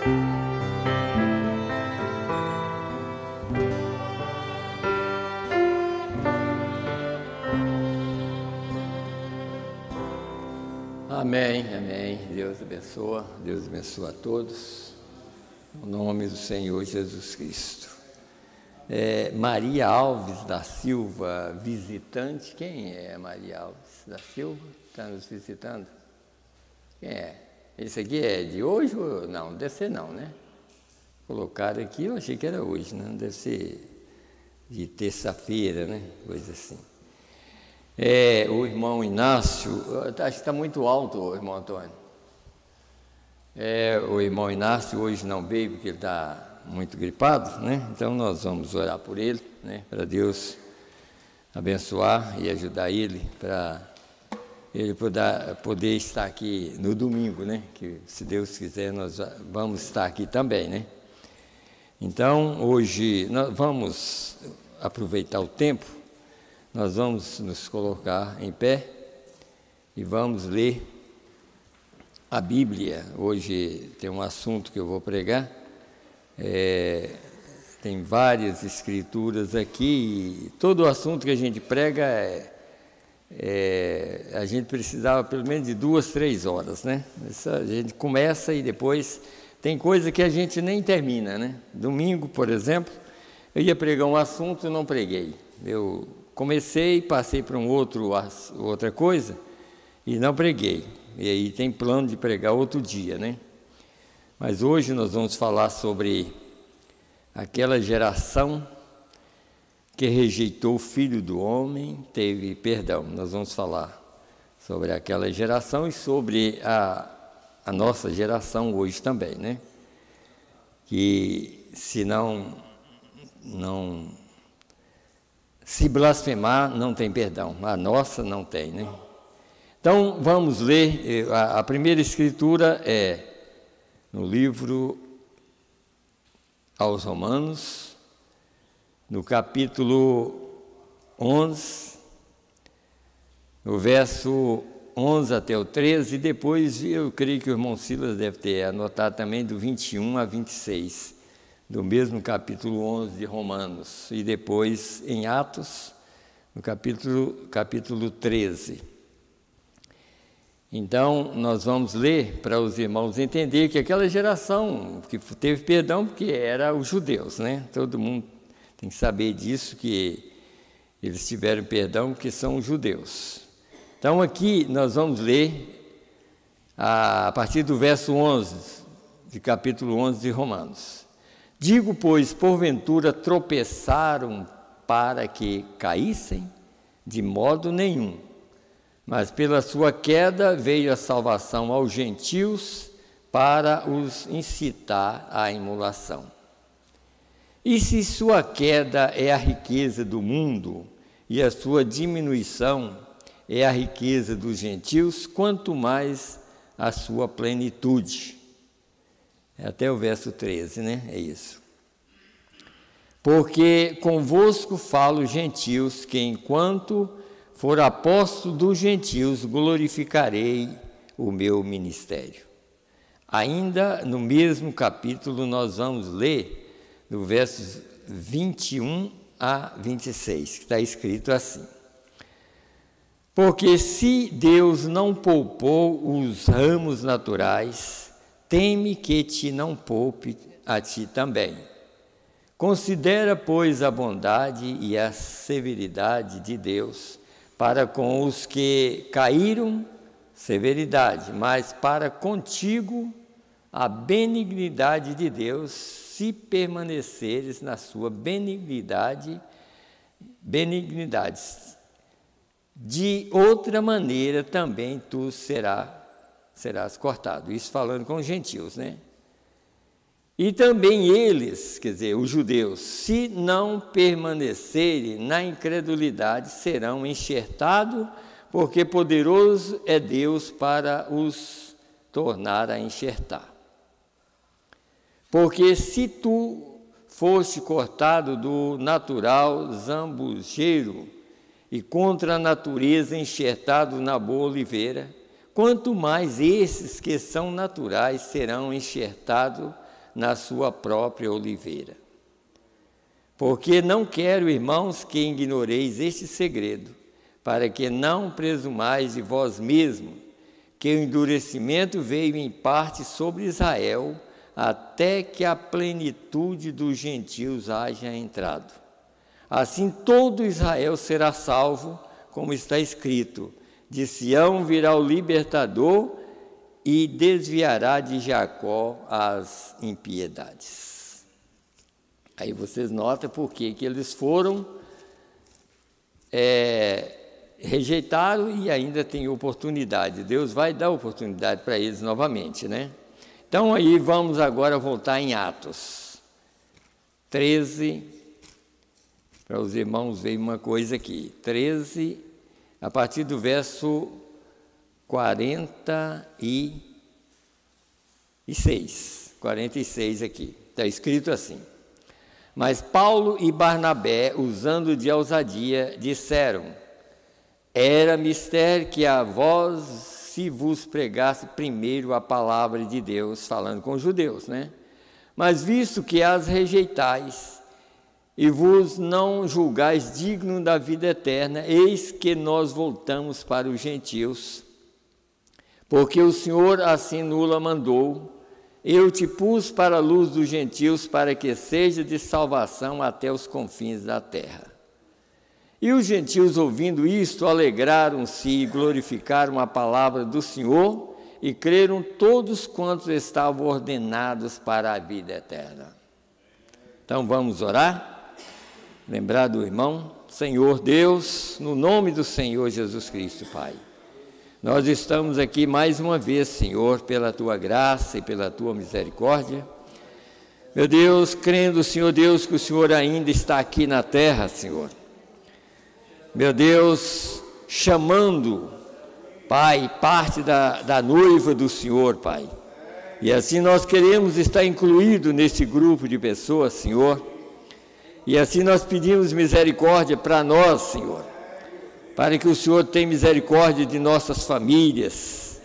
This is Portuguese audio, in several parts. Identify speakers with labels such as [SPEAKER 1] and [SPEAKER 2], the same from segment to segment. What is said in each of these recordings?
[SPEAKER 1] Amém, amém. Deus abençoa a todos, em nome do Senhor Jesus Cristo. Maria Alves da Silva, visitante. Quem é Maria Alves da Silva? Está nos visitando? Quem é? Esse aqui é de hoje ou não? Deve ser não, né? Colocaram aqui, eu achei que era hoje, né? Deve ser de terça-feira, né? Coisa assim. O irmão Inácio, acho que está muito alto, o irmão Antônio. O irmão Inácio hoje não veio porque ele está muito gripado, né? Então nós vamos orar por ele, né? Para Deus abençoar e ajudar ele, para ele poder estar aqui no domingo, né? Que se Deus quiser nós vamos estar aqui também, né? Então hoje nós vamos aproveitar o tempo. Nós vamos nos colocar em pé e vamos ler a Bíblia. Hoje tem um assunto que eu vou pregar, tem várias escrituras aqui, e todo o assunto que a gente prega, a gente precisava pelo menos de 2, 3 horas, né? A gente começa e depois tem coisa que a gente nem termina, né? Domingo, por exemplo, eu ia pregar um assunto e não preguei. Eu comecei, passei para outra coisa e não preguei. E aí tem plano de pregar outro dia, né? Mas hoje nós vamos falar sobre aquela geração que rejeitou o Filho do Homem, teve perdão. Nós vamos falar sobre aquela geração e sobre a nossa geração hoje também, né? Que se blasfemar, não tem perdão. A nossa não tem, né? Então, vamos ler. A primeira escritura é no livro aos Romanos, no capítulo 11, no verso 11 até o 13, e depois eu creio que o irmão Silas deve ter anotado também do 21 a 26, do mesmo capítulo 11 de Romanos, e depois em Atos, no capítulo 13. Então, nós vamos ler para os irmãos entender que aquela geração que teve perdão, porque era os judeus, né? Todo mundo tem que saber disso, que eles tiveram perdão porque são os judeus. Então, aqui nós vamos ler a partir do verso 11, de capítulo 11 de Romanos. Digo, pois, porventura tropeçaram para que caíssem? De modo nenhum. Mas pela sua queda veio a salvação aos gentios para os incitar à emulação. E se sua queda é a riqueza do mundo e a sua diminuição é a riqueza dos gentios, quanto mais a sua plenitude. Até o verso 13, né? É isso. Porque convosco falo, gentios, que enquanto for apóstolo dos gentios, glorificarei o meu ministério. Ainda no mesmo capítulo, nós vamos ler do versos 21 a 26, que está escrito assim. Porque se Deus não poupou os ramos naturais, teme que te não poupe a ti também. Considera, pois, a bondade e a severidade de Deus para com os que caíram, severidade, mas para contigo a benignidade de Deus, se permaneceres na sua benignidade. De outra maneira também tu serás cortado. Isso falando com os gentios, né? E também eles, quer dizer, os judeus, se não permanecerem na incredulidade, serão enxertados, porque poderoso é Deus para os tornar a enxertar. Porque se tu foste cortado do natural zambujeiro e contra a natureza enxertado na boa oliveira, quanto mais esses que são naturais serão enxertados na sua própria oliveira. Porque não quero, irmãos, que ignoreis este segredo, para que não presumais de vós mesmos, que o endurecimento veio em parte sobre Israel, até que a plenitude dos gentios haja entrado. Assim todo Israel será salvo, como está escrito: de Sião virá o libertador e desviará de Jacó as impiedades. Aí vocês notam por que eles foram, rejeitaram e ainda tem oportunidade. Deus vai dar oportunidade para eles novamente, né? Então aí vamos agora voltar em Atos 13, para os irmãos verem uma coisa aqui. 13, a partir do verso 46 aqui, está escrito assim: mas Paulo e Barnabé, usando de ousadia, disseram: era mister que a vós se vos pregasse primeiro a palavra de Deus, falando com os judeus, né? Mas visto que as rejeitais e vos não julgais digno da vida eterna, eis que nós voltamos para os gentios, porque o Senhor assim nula mandou. Eu te pus para a luz dos gentios, para que seja de salvação até os confins da terra. E os gentios, ouvindo isto, alegraram-se e glorificaram a palavra do Senhor, e creram todos quantos estavam ordenados para a vida eterna. Então vamos orar? Lembrar do irmão? Senhor Deus, no nome do Senhor Jesus Cristo, Pai, nós estamos aqui mais uma vez, Senhor, pela Tua graça e pela Tua misericórdia. Meu Deus, crendo, Senhor Deus, que o Senhor ainda está aqui na terra, Senhor. Meu Deus, chamando, Pai, parte da noiva do Senhor, Pai. E assim nós queremos estar incluídos nesse grupo de pessoas, Senhor. E assim nós pedimos misericórdia para nós, Senhor, para que o Senhor tenha misericórdia de nossas famílias.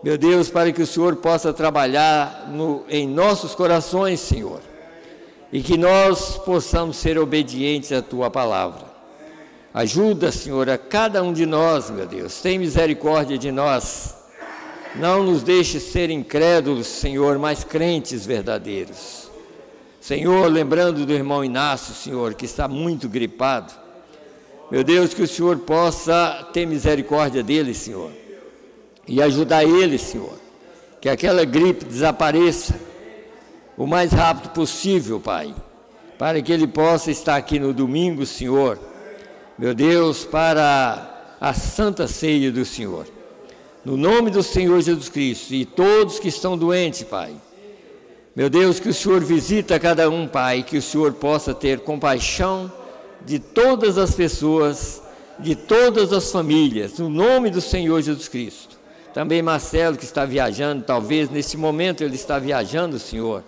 [SPEAKER 1] Meu Deus, para que o Senhor possa trabalhar em nossos corações, Senhor, e que nós possamos ser obedientes à Tua palavra. Ajuda, Senhor, a cada um de nós, meu Deus, tem misericórdia de nós. Não nos deixe ser incrédulos, Senhor, mas crentes verdadeiros. Senhor, lembrando do irmão Inácio, Senhor, que está muito gripado, meu Deus, que o Senhor possa ter misericórdia dele, Senhor, e ajudar ele, Senhor, que aquela gripe desapareça o mais rápido possível, Pai, para que ele possa estar aqui no domingo, Senhor, meu Deus, para a santa ceia do Senhor. No nome do Senhor Jesus Cristo, e todos que estão doentes, Pai, meu Deus, que o Senhor visita cada um, Pai, que o Senhor possa ter compaixão de todas as pessoas, de todas as famílias, no nome do Senhor Jesus Cristo. Também Marcelo, que está viajando, talvez nesse momento ele está viajando, Senhor.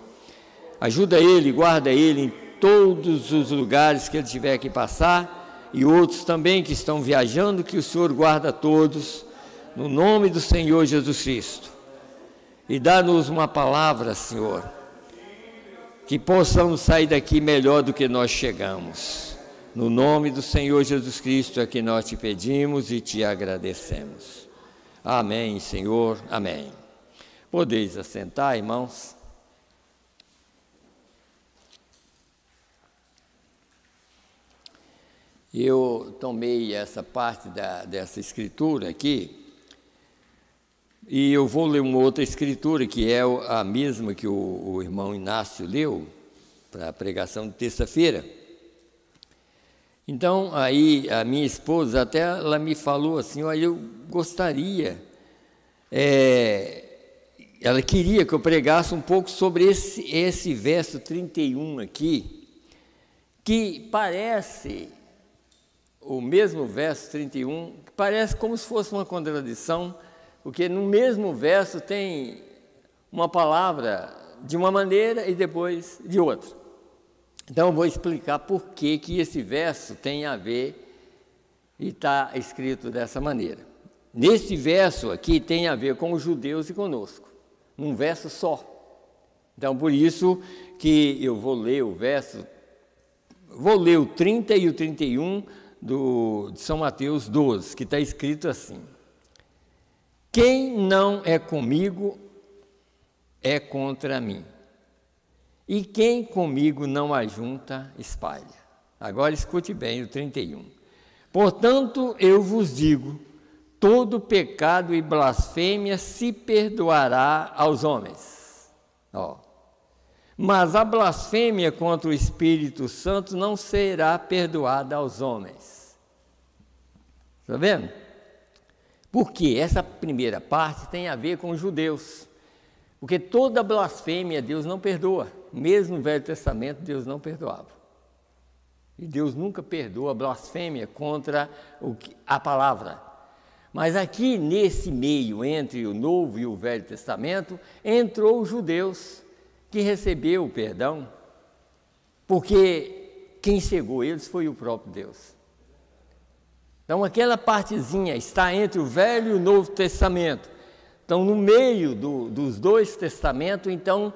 [SPEAKER 1] Ajuda ele, guarda ele em todos os lugares que ele tiver que passar, e outros também que estão viajando, que o Senhor guarda todos, no nome do Senhor Jesus Cristo. E dá-nos uma palavra, Senhor, que possamos sair daqui melhor do que nós chegamos. No nome do Senhor Jesus Cristo é que nós te pedimos e te agradecemos. Amém, Senhor, amém. Podeis assentar, irmãos. Eu tomei essa parte dessa escritura aqui, e eu vou ler uma outra escritura, que é a mesma que o irmão Inácio leu, para a pregação de terça-feira. Então, aí, a minha esposa, até ela me falou assim, olha, eu gostaria, ela queria que eu pregasse um pouco sobre esse verso 31 aqui, que parece, o mesmo verso 31, que parece como se fosse uma contradição, porque no mesmo verso tem uma palavra de uma maneira e depois de outra. Então, eu vou explicar por que esse verso tem a ver e está escrito dessa maneira. Nesse verso aqui tem a ver com os judeus e conosco, num verso só, Então, por isso que eu vou ler o 30 e o 31 de São Mateus 12, que está escrito assim: quem não é comigo é contra mim, e quem comigo não ajunta, espalha. Agora escute bem o 31. Portanto, eu vos digo, todo pecado e blasfêmia se perdoará aos homens. Mas a blasfêmia contra o Espírito Santo não será perdoada aos homens. Está vendo? Porque essa primeira parte tem a ver com os judeus. Porque toda blasfêmia Deus não perdoa. Mesmo no Velho Testamento Deus não perdoava. E Deus nunca perdoa a blasfêmia contra a palavra. Mas aqui nesse meio, entre o Novo e o Velho Testamento, entrou os judeus, que recebeu o perdão, porque quem cegou eles foi o próprio Deus. Então aquela partezinha está entre o Velho e o Novo Testamento. Então no meio dos dois testamentos, então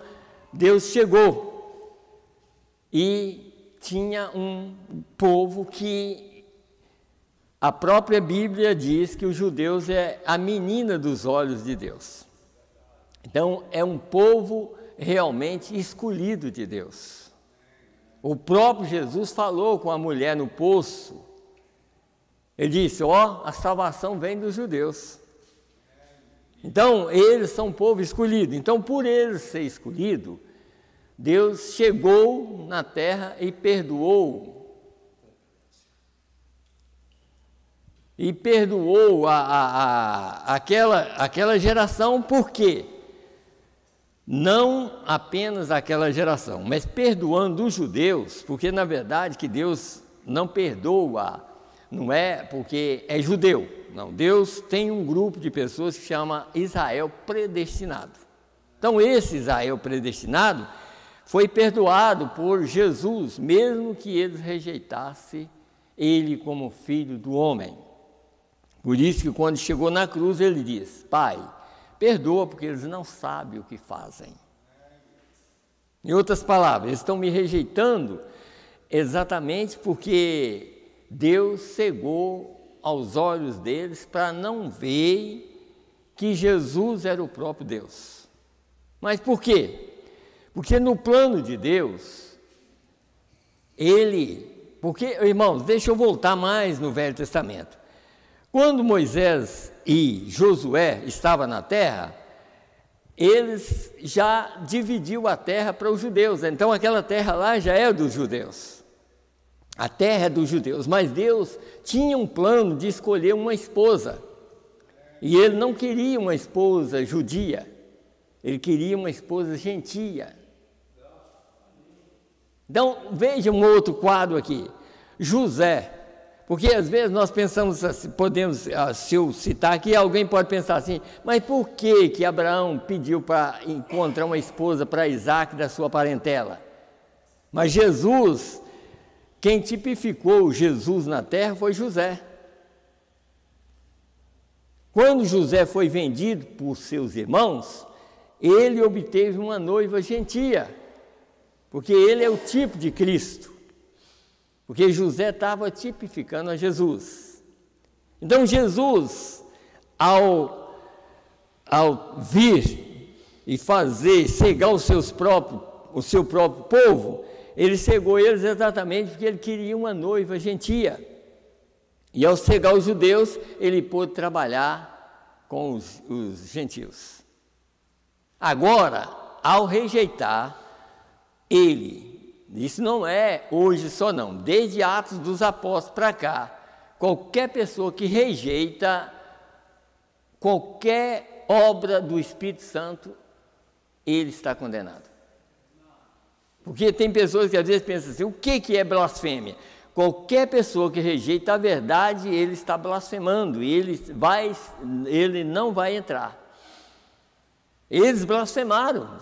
[SPEAKER 1] Deus chegou e tinha um povo que a própria Bíblia diz que os judeus é a menina dos olhos de Deus. Então é um povo realmente escolhido de Deus. O próprio Jesus falou com a mulher no poço. Ele disse: a salvação vem dos judeus. Então, eles são um povo escolhido. Então, por eles ser escolhido, Deus chegou na terra e perdoou. E perdoou aquela geração, por quê? Não apenas aquela geração, mas perdoando os judeus, porque na verdade que Deus não perdoa, não é porque é judeu, não. Deus tem um grupo de pessoas que chama Israel predestinado. Então esse Israel predestinado foi perdoado por Jesus, mesmo que eles rejeitassem ele como filho do homem. Por isso que quando chegou na cruz ele diz: Pai, perdoa porque eles não sabem o que fazem. Em outras palavras, eles estão me rejeitando exatamente porque Deus cegou aos olhos deles para não ver que Jesus era o próprio Deus. Mas por quê? Porque no plano de Deus, porque, irmãos, deixa eu voltar mais no Velho Testamento. Quando Moisés e Josué estavam na terra, eles já dividiu a terra para os judeus. Então aquela terra lá já é dos judeus. A terra é dos judeus. Mas Deus tinha um plano de escolher uma esposa. E ele não queria uma esposa judia. Ele queria uma esposa gentia. Então veja um outro quadro aqui. José. Porque às vezes nós pensamos assim, se eu citar aqui, alguém pode pensar assim: mas por que Abraão pediu para encontrar uma esposa para Isaac da sua parentela? Mas Jesus, quem tipificou Jesus na terra foi José. Quando José foi vendido por seus irmãos, ele obteve uma noiva gentia, porque ele é o tipo de Cristo. Porque José estava tipificando a Jesus. Então Jesus, ao vir e cegar o seu próprio povo, ele cegou eles exatamente porque ele queria uma noiva gentia. E ao cegar os judeus, ele pôde trabalhar com os gentios. Agora, ao rejeitar, isso não é hoje só não, desde Atos dos Apóstolos para cá, qualquer pessoa que rejeita qualquer obra do Espírito Santo, ele está condenado. Porque tem pessoas que às vezes pensam assim: o que é blasfêmia? Qualquer pessoa que rejeita a verdade, ele está blasfemando, e ele não vai entrar. Eles blasfemaram.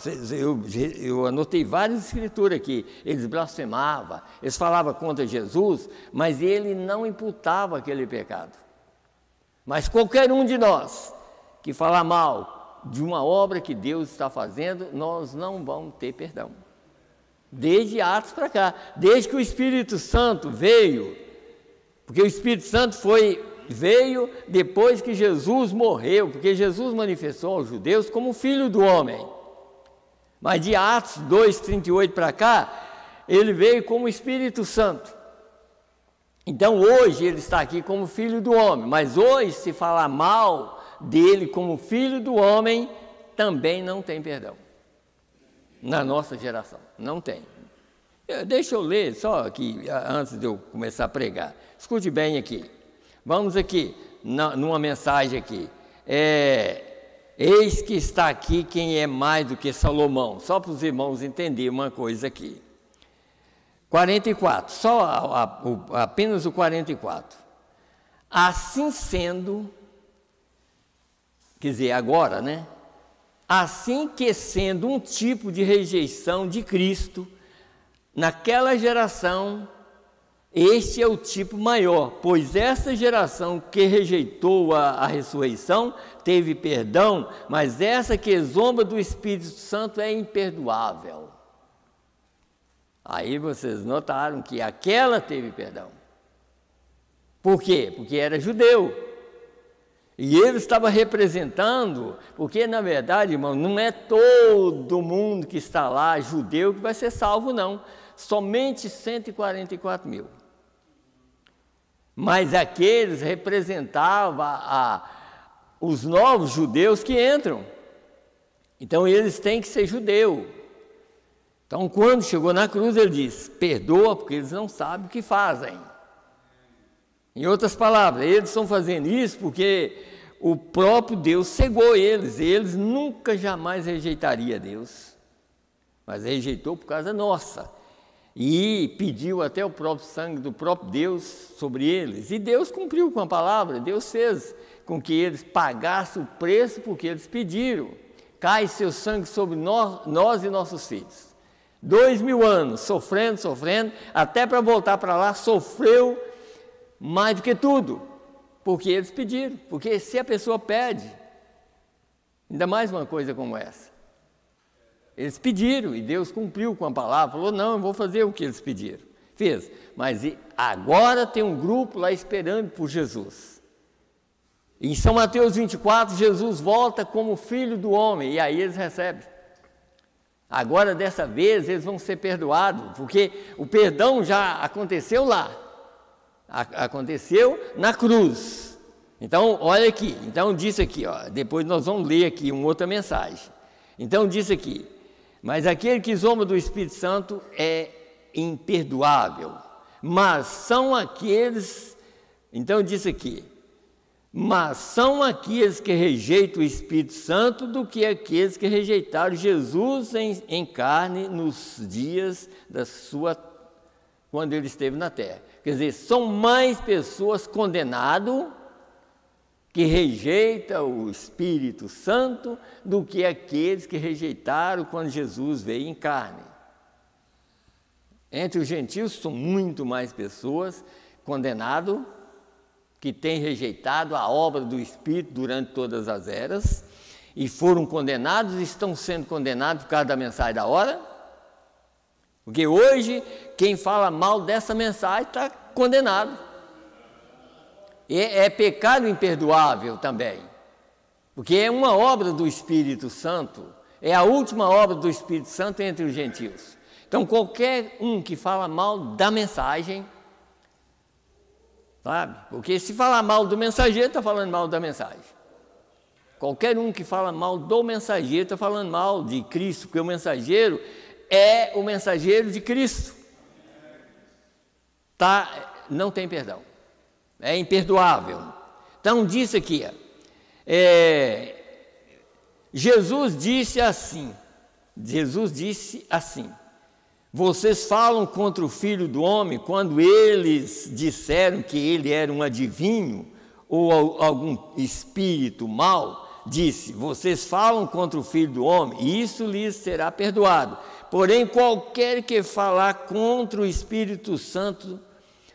[SPEAKER 1] Eu anotei várias escrituras aqui. Eles blasfemavam, eles falavam contra Jesus, mas ele não imputava aquele pecado. Mas qualquer um de nós que falar mal de uma obra que Deus está fazendo, nós não vamos ter perdão. Desde Atos para cá, desde que o Espírito Santo veio, porque o Espírito Santo veio depois que Jesus morreu, porque Jesus manifestou aos judeus como Filho do Homem. Mas de Atos 2:38 para cá, ele veio como Espírito Santo. Então hoje ele está aqui como Filho do Homem, mas hoje se falar mal dele como Filho do Homem, também não tem perdão. Na nossa geração, não tem. Deixa eu ler só aqui, antes de eu começar a pregar. Escute bem aqui. Vamos aqui, numa mensagem aqui. Eis que está aqui quem é mais do que Salomão. Só para os irmãos entenderem uma coisa aqui. 44, apenas o 44. Assim sendo, quer dizer, agora, né? Assim que sendo um tipo de rejeição de Cristo, naquela geração, este é o tipo maior, pois essa geração que rejeitou a ressurreição teve perdão, mas essa que zomba do Espírito Santo é imperdoável. Aí vocês notaram que aquela teve perdão. Por quê? Porque era judeu. E ele estava representando, porque na verdade, irmão, não é todo mundo que está lá, judeu, que vai ser salvo, não. Somente 144 mil. Mas aqueles representavam os novos judeus que entram. Então eles têm que ser judeu. Então quando chegou na cruz ele diz, perdoa porque eles não sabem o que fazem. Em outras palavras, eles estão fazendo isso porque o próprio Deus cegou eles, e eles nunca jamais rejeitariam Deus, mas rejeitou por causa nossa, e pediu até o próprio sangue do próprio Deus sobre eles, e Deus cumpriu com a palavra, Deus fez com que eles pagassem o preço porque eles pediram, cai seu sangue sobre nós e nossos filhos, 2000 anos, sofrendo, até para voltar para lá, sofreu mais do que tudo, porque eles pediram, porque se a pessoa pede, ainda mais uma coisa como essa, eles pediram e Deus cumpriu com a palavra, falou, não, eu vou fazer o que eles pediram, fez, mas agora tem um grupo lá esperando por Jesus, em São Mateus 24, Jesus volta como Filho do Homem, e aí eles recebem, agora dessa vez eles vão ser perdoados, porque o perdão já aconteceu lá, aconteceu na cruz. Então, olha aqui, então disse aqui, ó, depois nós vamos ler aqui uma outra mensagem. Então disse aqui, mas aquele que zomba do Espírito Santo é imperdoável, mas são aqueles, então disse aqui, mas são aqueles que rejeitam o Espírito Santo do que aqueles que rejeitaram Jesus em carne nos dias da sua, quando ele esteve na terra. Quer dizer, são mais pessoas condenadas que rejeitam o Espírito Santo do que aqueles que rejeitaram quando Jesus veio em carne. Entre os gentios são muito mais pessoas condenadas que têm rejeitado a obra do Espírito durante todas as eras e foram condenados e estão sendo condenados por causa da mensagem da hora. Porque hoje, quem fala mal dessa mensagem está condenado. É pecado imperdoável também. Porque é uma obra do Espírito Santo, é a última obra do Espírito Santo entre os gentios. Então, qualquer um que fala mal da mensagem, sabe? Porque se falar mal do mensageiro, está falando mal da mensagem. Qualquer um que fala mal do mensageiro, está falando mal de Cristo, porque o mensageiro é o mensageiro de Cristo, não tem perdão, é imperdoável. Então disse aqui, Jesus disse assim, vocês falam contra o Filho do Homem quando eles disseram que ele era um adivinho ou algum espírito mau, disse, vocês falam contra o Filho do Homem e isso lhes será perdoado. Porém, qualquer que falar contra o Espírito Santo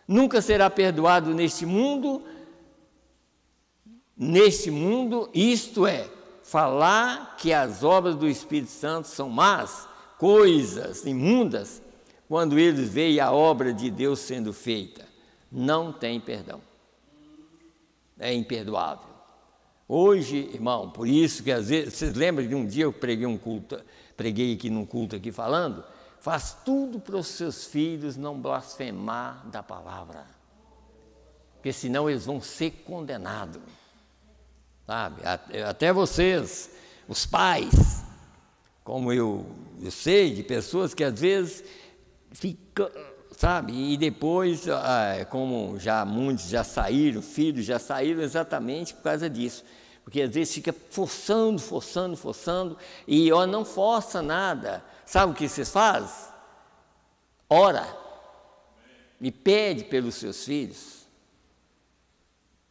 [SPEAKER 1] nunca será perdoado neste mundo, isto é, falar que as obras do Espírito Santo são más, coisas imundas, quando eles veem a obra de Deus sendo feita, não tem perdão. É imperdoável. Hoje, irmão, por isso que às vezes, vocês lembram de um dia eu preguei aqui num culto aqui falando, faz tudo para os seus filhos não blasfemar da palavra, porque senão eles vão ser condenados, sabe? Até vocês, os pais, como eu sei de pessoas que às vezes ficam, sabe, e depois, como já muitos já saíram, filhos já saíram exatamente por causa disso, porque às vezes fica forçando, e não força nada. Sabe o que vocês fazem? Ora e pede pelos seus filhos,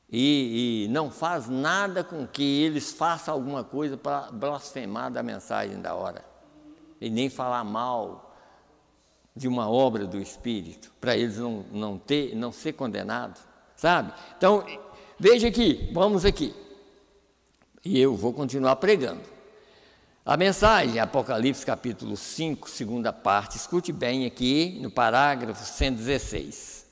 [SPEAKER 1] e não faz nada com que eles façam alguma coisa para blasfemar da mensagem da hora, e nem falar mal de uma obra do Espírito, para eles não ser condenados, sabe? Então, veja aqui, vamos aqui, e eu vou continuar pregando. A mensagem, Apocalipse capítulo 5, segunda parte, escute bem aqui no parágrafo 116.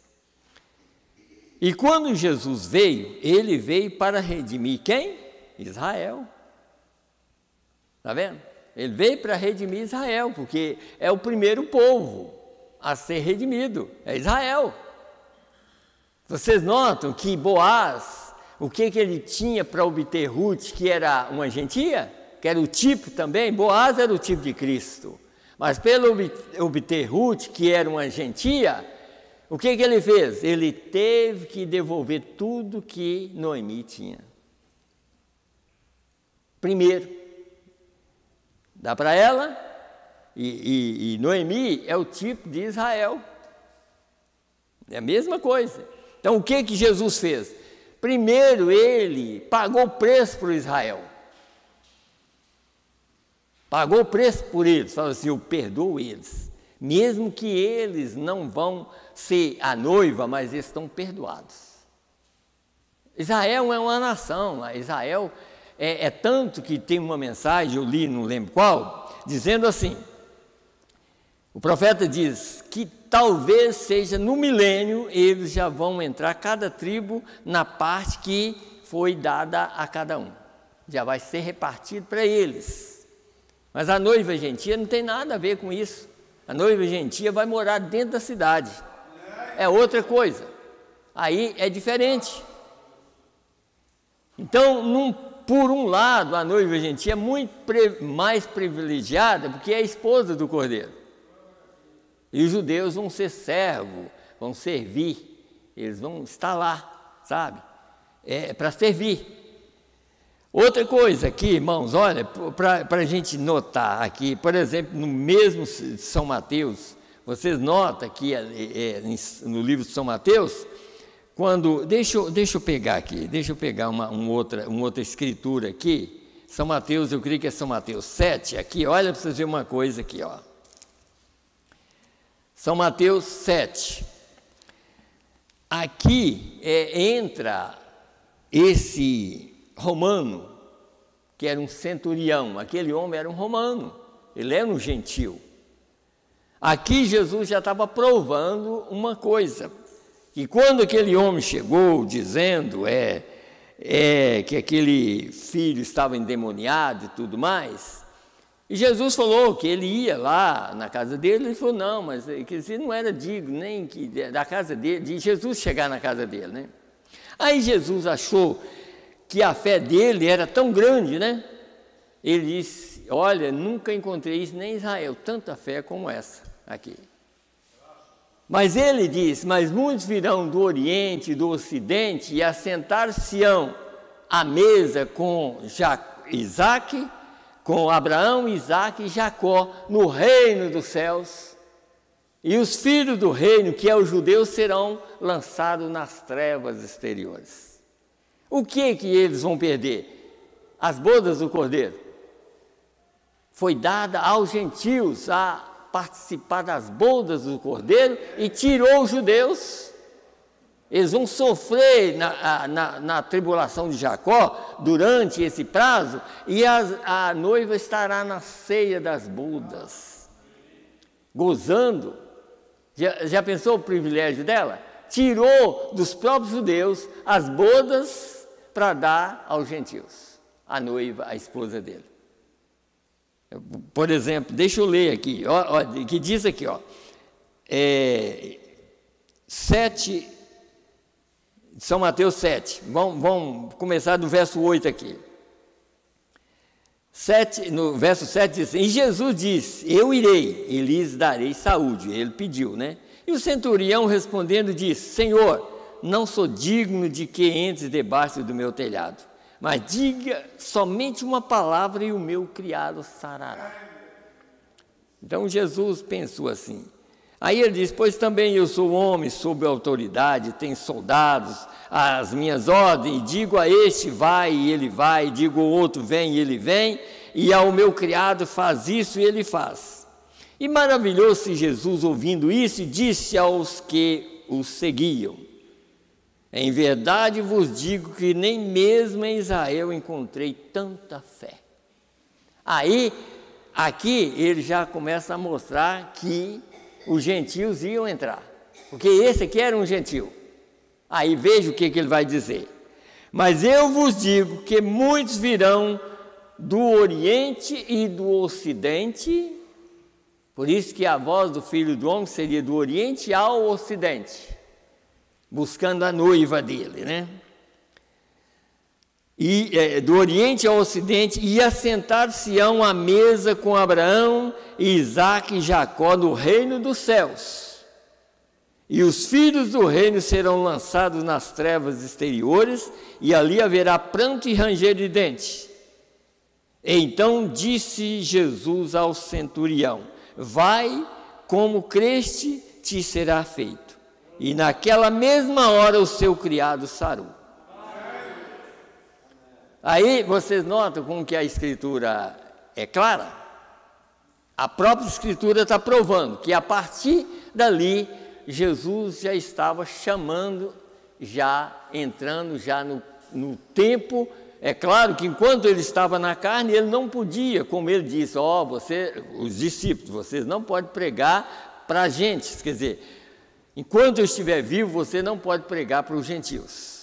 [SPEAKER 1] E quando Jesus veio, ele veio para redimir quem? Israel. Está vendo? Ele veio para redimir Israel, porque é o primeiro povo a ser redimido, é Israel. Vocês notam que Boaz, o que ele tinha para obter Ruth, que era uma gentia, que era o tipo também, Boaz era o tipo de Cristo, mas pelo obter Ruth, que era uma gentia, o que ele fez? Ele teve que devolver tudo que Noemi tinha. Primeiro, dá para ela, e Noemi é o tipo de Israel, é a mesma coisa. Então o que Jesus fez? Primeiro ele pagou o preço por Israel, pagou o preço por eles, falou assim, eu perdoo eles, mesmo que eles não vão ser a noiva, mas eles estão perdoados. Israel é uma nação, Israel é tanto que tem uma mensagem, eu li, não lembro qual, dizendo assim, o profeta diz que talvez seja no milênio, eles já vão entrar, cada tribo, na parte que foi dada a cada um, já vai ser repartido para eles. Mas a noiva gentia não tem nada a ver com isso, a noiva gentia vai morar dentro da cidade, é outra coisa, aí é diferente. Então, por um lado, a noiva gentia é muito mais privilegiada, porque é a esposa do Cordeiro. E os judeus vão ser servos, vão servir, eles vão estar lá, sabe? É para servir. Outra coisa aqui, irmãos, olha, para a gente notar aqui, por exemplo, no mesmo São Mateus, vocês notam que no livro de São Mateus, quando, deixa eu pegar aqui, deixa eu pegar uma outra escritura aqui, São Mateus, eu creio que é São Mateus 7, aqui, olha para vocês verem uma coisa aqui, ó. São Mateus 7, aqui entra esse romano, que era um centurião, aquele homem era um romano, ele era um gentil. Aqui Jesus já estava provando uma coisa, que quando aquele homem chegou dizendo que aquele filho estava endemoniado e tudo mais, e Jesus falou que ele ia lá na casa dele, ele falou, não, mas que não era digno nem da casa dele, de Jesus chegar na casa dele, né? Aí Jesus achou que a fé dele era tão grande, né? Ele disse, olha, nunca encontrei isso nem em Israel, tanta fé como essa aqui. Mas ele disse, mas muitos virão do Oriente e do Ocidente e assentar-se-ão à mesa com Isaac, com Abraão, Isaac e Jacó, no reino dos céus, e os filhos do reino, que é os judeus, serão lançados nas trevas exteriores. O que eles vão perder? As bodas do Cordeiro. Foi dada aos gentios a participar das bodas do Cordeiro e tirou os judeus. Eles vão sofrer na tribulação de Jacó durante esse prazo, e a noiva estará na ceia das bodas, gozando. Já pensou o privilégio dela? Tirou dos próprios judeus as bodas para dar aos gentios, a noiva, a esposa dele. Por exemplo, deixa eu ler aqui, ó, que diz aqui, ó, 7, São Mateus 7, vamos começar do verso 8 aqui. No verso 7 diz, e Jesus disse, eu irei e lhes darei saúde. Ele pediu, né? E o centurião respondendo disse, Senhor, não sou digno de que entres debaixo do meu telhado, mas diga somente uma palavra e o meu criado sarará. Então Jesus pensou assim. Aí ele diz, pois também eu sou homem sob autoridade, tenho soldados, as minhas ordens, digo a este vai e ele vai, digo ao outro vem e ele vem, e ao meu criado faz isso e ele faz. E maravilhou-se Jesus ouvindo isso e disse aos que o seguiam, em verdade vos digo que nem mesmo em Israel encontrei tanta fé. Aí, aqui ele já começa a mostrar que os gentios iam entrar, porque esse aqui era um gentio. Aí veja o que ele vai dizer. Mas eu vos digo que muitos virão do Oriente e do Ocidente, por isso que a voz do Filho do Homem seria do Oriente ao Ocidente, buscando a noiva dele, né? E do Oriente ao Ocidente, e assentar-se-ão à mesa com Abraão, Isaque e Jacó no reino dos céus. E os filhos do reino serão lançados nas trevas exteriores, e ali haverá pranto e ranger de dentes. Então disse Jesus ao centurião, vai, como creste, te será feito. E naquela mesma hora o seu criado sarou. Aí vocês notam como que a Escritura é clara? A própria Escritura está provando que a partir dali, Jesus já estava chamando, já entrando já no tempo. É claro que enquanto ele estava na carne, ele não podia, como ele disse, os discípulos, vocês não podem pregar para a gente, quer dizer, enquanto eu estiver vivo, você não pode pregar para os gentios.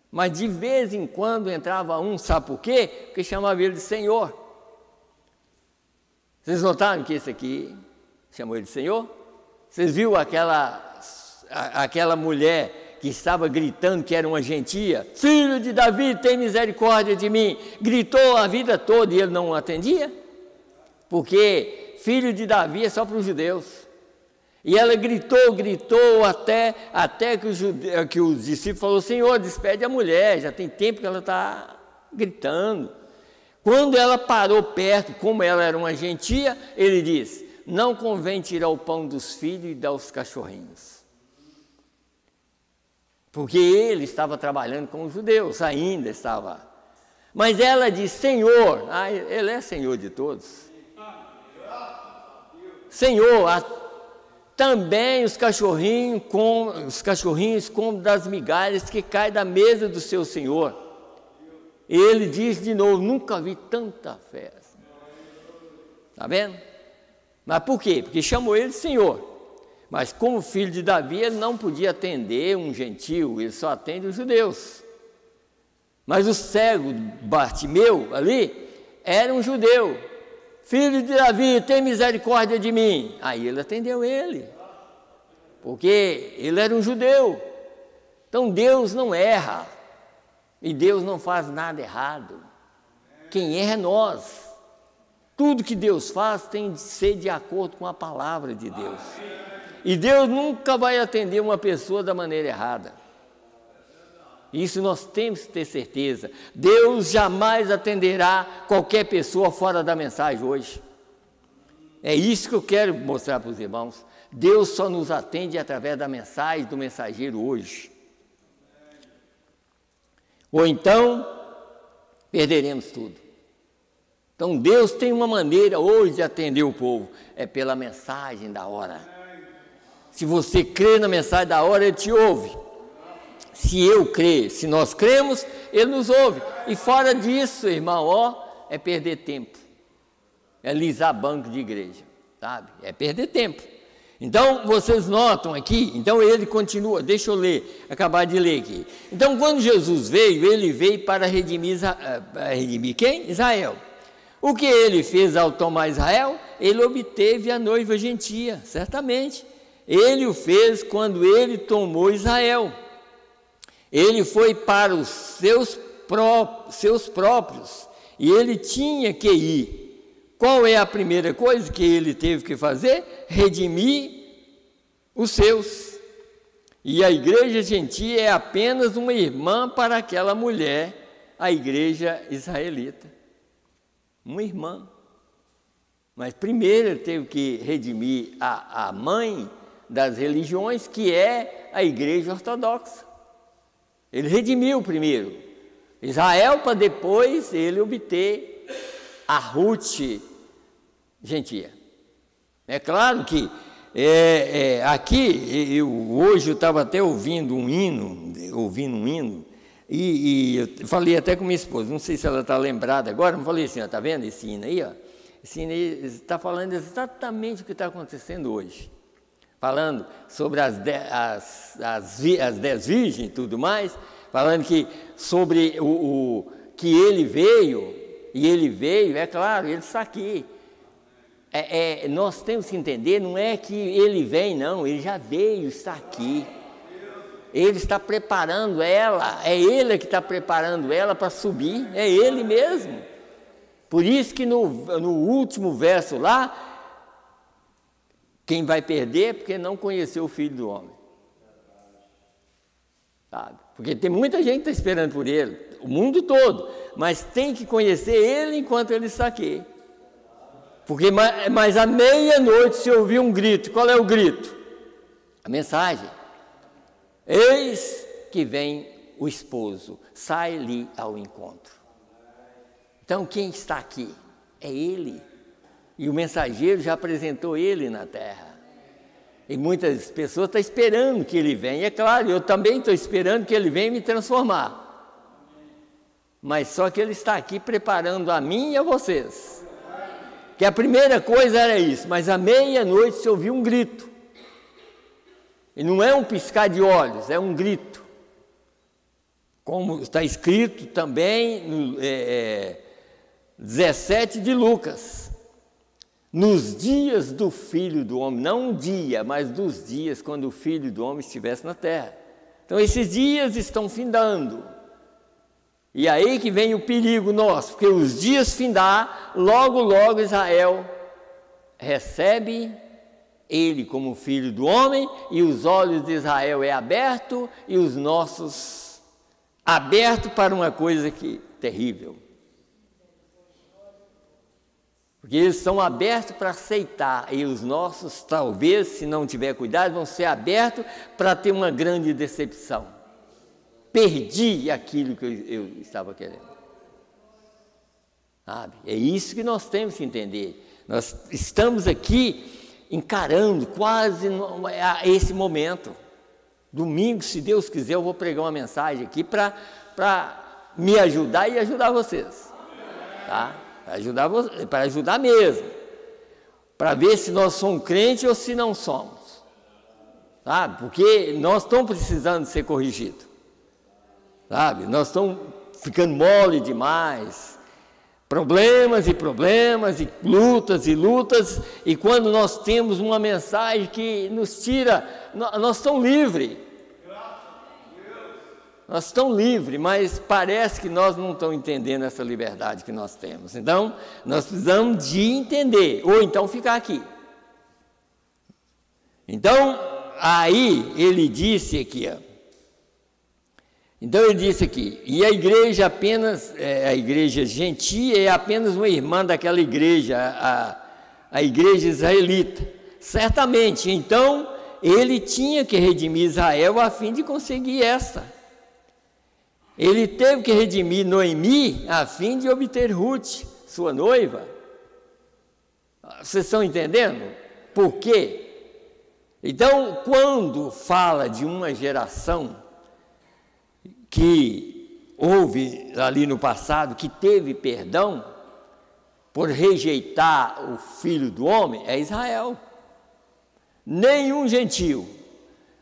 [SPEAKER 1] Mas de vez em quando entrava um, sabe por quê? Porque chamava ele de Senhor. Vocês notaram que esse aqui chamou ele de Senhor? Vocês viram aquela mulher que estava gritando que era uma gentia? Filho de Davi, tem misericórdia de mim. Gritou a vida toda e ele não atendia? Porque filho de Davi é só para os judeus. E ela gritou até que os discípulos falaram, Senhor, despede a mulher, já tem tempo que ela está gritando. Quando ela parou perto, como ela era uma gentia, ele disse, não convém tirar o pão dos filhos e dar aos cachorrinhos. Porque ele estava trabalhando com os judeus, ainda estava. Mas ela disse, Senhor, ele é Senhor de todos. Senhor, também os cachorrinhos comem das migalhas que caem da mesa do seu Senhor. Ele diz de novo, nunca vi tanta fé. Está vendo? Mas por quê? Porque chamou ele de Senhor. Mas como filho de Davi, ele não podia atender um gentio, ele só atende os judeus. Mas o cego Bartimeu ali era um judeu. Filho de Davi, tem misericórdia de mim. Aí ele atendeu ele, porque ele era um judeu. Então Deus não erra, e Deus não faz nada errado. Quem erra é nós. Tudo que Deus faz tem de ser de acordo com a palavra de Deus. E Deus nunca vai atender uma pessoa da maneira errada. Isso nós temos que ter certeza. Deus jamais atenderá qualquer pessoa fora da mensagem hoje. É isso que eu quero mostrar para os irmãos. Deus só nos atende através da mensagem do mensageiro hoje. Ou então, perderemos tudo. Então Deus tem uma maneira hoje de atender o povo. É pela mensagem da hora. Se você crê na mensagem da hora, Ele te ouve. Se eu crer, se nós cremos, Ele nos ouve. E fora disso, irmão, ó, é perder tempo. É lisar banco de igreja, sabe? É perder tempo. Então, vocês notam aqui, então ele continua, deixa eu ler, acabar de ler aqui. Então, quando Jesus veio, ele veio para redimir quem? Israel. O que ele fez ao tomar Israel? Ele obteve a noiva gentia, certamente. Ele o fez quando ele tomou Israel. Ele foi para os seus próprios, e ele tinha que ir. Qual é a primeira coisa que ele teve que fazer? Redimir os seus. E a igreja gentia é apenas uma irmã para aquela mulher, a igreja israelita. Uma irmã. Mas primeiro ele teve que redimir a mãe das religiões, que é a igreja ortodoxa. Ele redimiu primeiro Israel, para depois ele obter a Ruth gentia. É claro que aqui, hoje eu estava até ouvindo um hino, e eu falei até com minha esposa, não sei se ela está lembrada agora, mas falei assim, está vendo esse hino aí? Ó? Esse hino aí está falando exatamente o que está acontecendo hoje. Falando sobre as 10 virgens e tudo mais, falando que sobre que ele veio, e ele veio, é claro, ele está aqui. Nós temos que entender, não é que ele vem, não, ele já veio, está aqui. Ele está preparando ela, é ele que está preparando ela para subir, é ele mesmo. Por isso que no último verso lá, quem vai perder é porque não conheceu o Filho do Homem. Sabe? Porque tem muita gente que está esperando por ele, o mundo todo, mas tem que conhecer ele enquanto ele está aqui. Porque mas à meia-noite se ouvir um grito. Qual é o grito? A mensagem. Eis que vem o esposo, sai-lhe ao encontro. Então quem está aqui? É ele. E o mensageiro já apresentou ele na terra. E muitas pessoas estão esperando que ele venha. É claro, eu também estou esperando que ele venha me transformar. Mas só que ele está aqui preparando a mim e a vocês. Que a primeira coisa era isso, mas à meia-noite se ouviu um grito. E não é um piscar de olhos, é um grito. Como está escrito também no 17 de Lucas. Nos dias do Filho do Homem, não um dia, mas dos dias quando o Filho do Homem estivesse na terra. Então esses dias estão findando. E aí que vem o perigo nosso, porque os dias findar, logo, logo Israel recebe ele como Filho do Homem, e os olhos de Israel é aberto, e os nossos aberto para uma coisa terrível. Porque eles são abertos para aceitar, e os nossos, talvez, se não tiver cuidado, vão ser abertos para ter uma grande decepção. Perdi aquilo que eu estava querendo. Sabe? É isso que nós temos que entender. Nós estamos aqui encarando quase esse momento. Domingo, se Deus quiser, eu vou pregar uma mensagem aqui para me ajudar e ajudar vocês. Tá? Para ajudar mesmo. Para ver se nós somos crentes ou se não somos. Sabe? Porque nós estamos precisando ser corrigidos. Sabe? Nós estamos ficando mole demais. Problemas e problemas, e lutas, e quando nós temos uma mensagem que nos tira, nós estamos livres. Nós estamos livres, mas parece que nós não estamos entendendo essa liberdade que nós temos. Então, nós precisamos de entender, ou então ficar aqui. Então, aí ele disse aqui, ó. Então ele disse aqui, e a igreja apenas, a igreja gentia é apenas uma irmã daquela igreja, a igreja israelita. Certamente, então, ele tinha que redimir Israel a fim de conseguir essa. Ele teve que redimir Noemi a fim de obter Ruth, sua noiva. Vocês estão entendendo? Por quê? Então, quando fala de uma geração, que houve ali no passado, que teve perdão por rejeitar o Filho do Homem, é Israel. Nenhum gentio,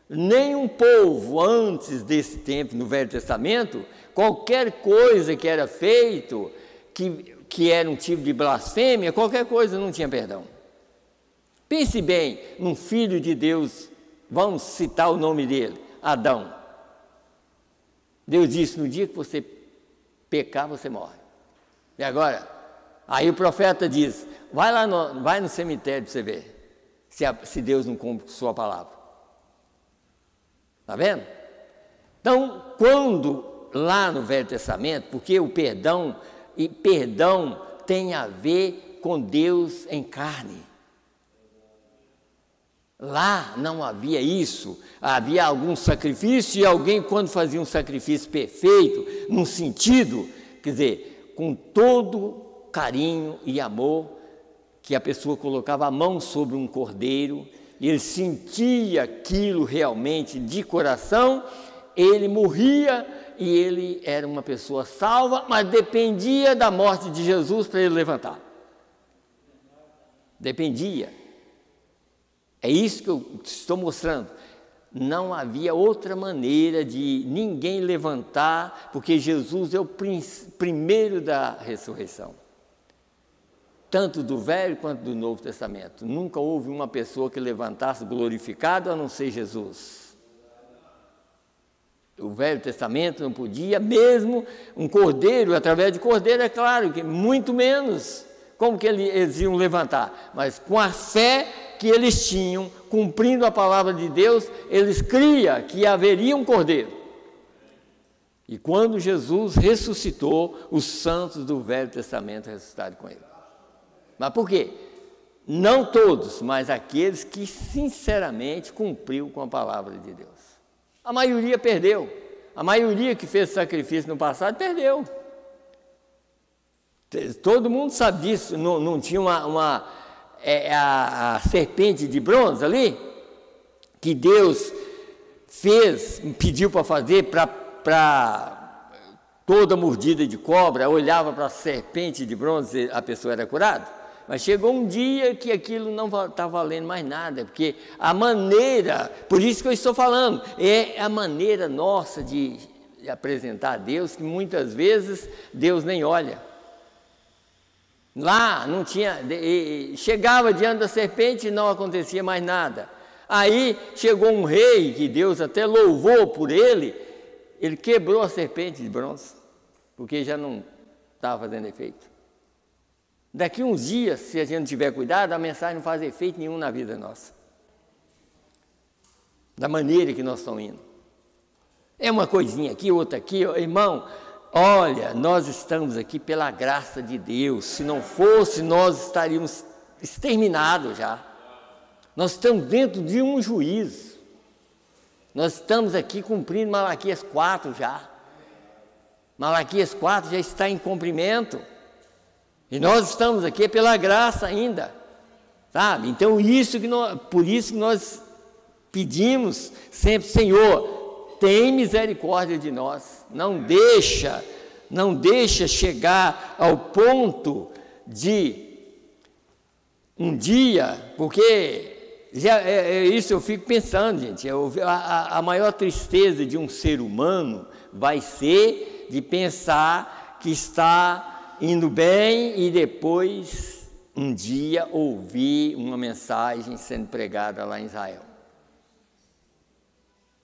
[SPEAKER 1] nenhum povo antes desse tempo, no Velho Testamento, qualquer coisa que era feito, que era um tipo de blasfêmia, qualquer coisa não tinha perdão. Pense bem num filho de Deus, vamos citar o nome dele, Adão. Deus disse, no dia que você pecar, você morre. E agora? Aí o profeta diz, vai no cemitério para você ver se Deus não cumpre sua palavra. Está vendo? Então, quando lá no Velho Testamento, porque o perdão tem a ver com Deus em carne. Lá não havia isso, havia algum sacrifício e alguém quando fazia um sacrifício perfeito, num sentido, quer dizer, com todo carinho e amor, que a pessoa colocava a mão sobre um cordeiro, e ele sentia aquilo realmente de coração, ele morria e ele era uma pessoa salva, mas dependia da morte de Jesus para ele levantar. Dependia. É isso que eu estou mostrando. Não havia outra maneira de ninguém levantar, porque Jesus é o primeiro da ressurreição. Tanto do Velho quanto do Novo Testamento. Nunca houve uma pessoa que levantasse glorificado a não ser Jesus. O Velho Testamento não podia, mesmo um cordeiro, através de cordeiro, é claro, que muito menos. Como que eles iam levantar? Mas com a fé que eles tinham, cumprindo a palavra de Deus, eles criam que haveria um cordeiro. E quando Jesus ressuscitou, os santos do Velho Testamento ressuscitaram com ele. Mas por quê? Não todos, mas aqueles que sinceramente cumpriu com a palavra de Deus. A maioria perdeu. A maioria que fez sacrifício no passado perdeu. Todo mundo sabe disso. Não tinha a serpente de bronze ali, que Deus pediu para fazer para toda mordida de cobra, olhava para a serpente de bronze, a pessoa era curada. Mas chegou um dia que aquilo não está valendo mais nada, porque a maneira, por isso que eu estou falando, é a maneira nossa de apresentar a Deus, que muitas vezes Deus nem olha. Lá não tinha, chegava diante da serpente e não acontecia mais nada. Aí chegou um rei, que Deus até louvou por ele quebrou a serpente de bronze, porque já não estava fazendo efeito. Daqui uns dias, se a gente não tiver cuidado, a mensagem não faz efeito nenhum na vida nossa. Da maneira que nós estamos indo. É uma coisinha aqui, outra aqui, irmão. Olha, nós estamos aqui pela graça de Deus. Se não fosse, nós estaríamos exterminados já. Nós estamos dentro de um juízo. Nós estamos aqui cumprindo Malaquias 4 já. Malaquias 4 já está em cumprimento. E nós estamos aqui pela graça ainda, sabe? Então, por isso que nós pedimos sempre, Senhor, tem misericórdia de nós. Não deixa chegar ao ponto de um dia, porque isso eu fico pensando, gente, a maior tristeza de um ser humano vai ser de pensar que está indo bem e depois, um dia, ouvir uma mensagem sendo pregada lá em Israel.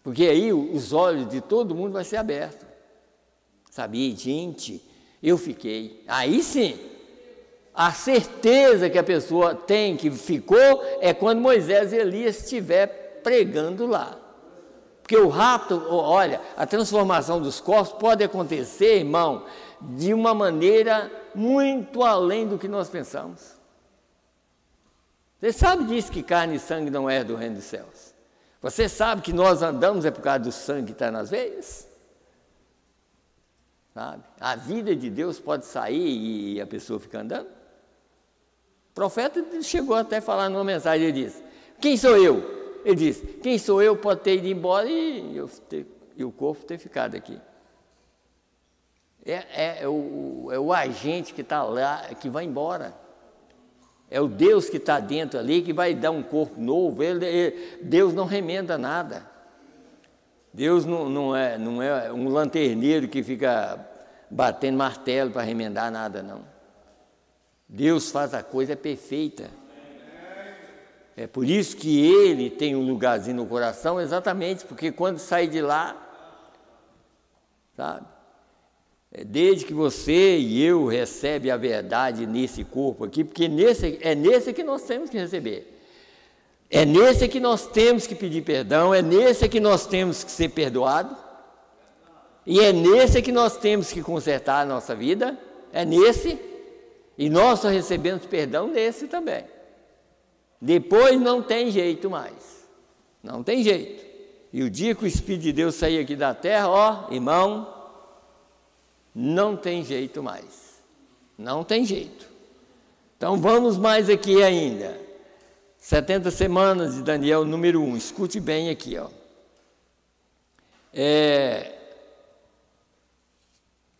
[SPEAKER 1] Porque aí os olhos de todo mundo vão ser abertos. Sabia, gente, eu fiquei. Aí sim, a certeza que a pessoa tem que ficou é quando Moisés e Elias estiver pregando lá. Porque o rapto, olha, a transformação dos corpos pode acontecer, irmão, de uma maneira muito além do que nós pensamos. Você sabe disso, que carne e sangue não é do reino dos céus. Você sabe que nós andamos é por causa do sangue que está nas veias? Sabe? A vida de Deus pode sair e a pessoa fica andando? O profeta chegou até a falar numa mensagem, ele disse, quem sou eu? Ele disse, quem sou eu pode ter ido embora e o corpo ter ficado aqui. É o agente que está lá, que vai embora. É o Deus que está dentro ali, que vai dar um corpo novo. Deus não remenda nada. Deus não é um lanterneiro que fica batendo martelo para remendar nada, não. Deus faz a coisa perfeita. É por isso que Ele tem um lugarzinho no coração, exatamente, porque quando sair de lá, sabe? Desde que você e eu recebe a verdade nesse corpo aqui, porque é nesse que nós temos que receber. É nesse que nós temos que pedir perdão, é nesse que nós temos que ser perdoado, e é nesse que nós temos que consertar a nossa vida, é nesse, e nós só recebemos perdão nesse também. Depois não tem jeito mais, não tem jeito. E o dia que o Espírito de Deus sair aqui da terra, ó, irmão, não tem jeito mais, não tem jeito. Então vamos mais aqui ainda, 70 semanas de Daniel, número 1, escute bem aqui, ó.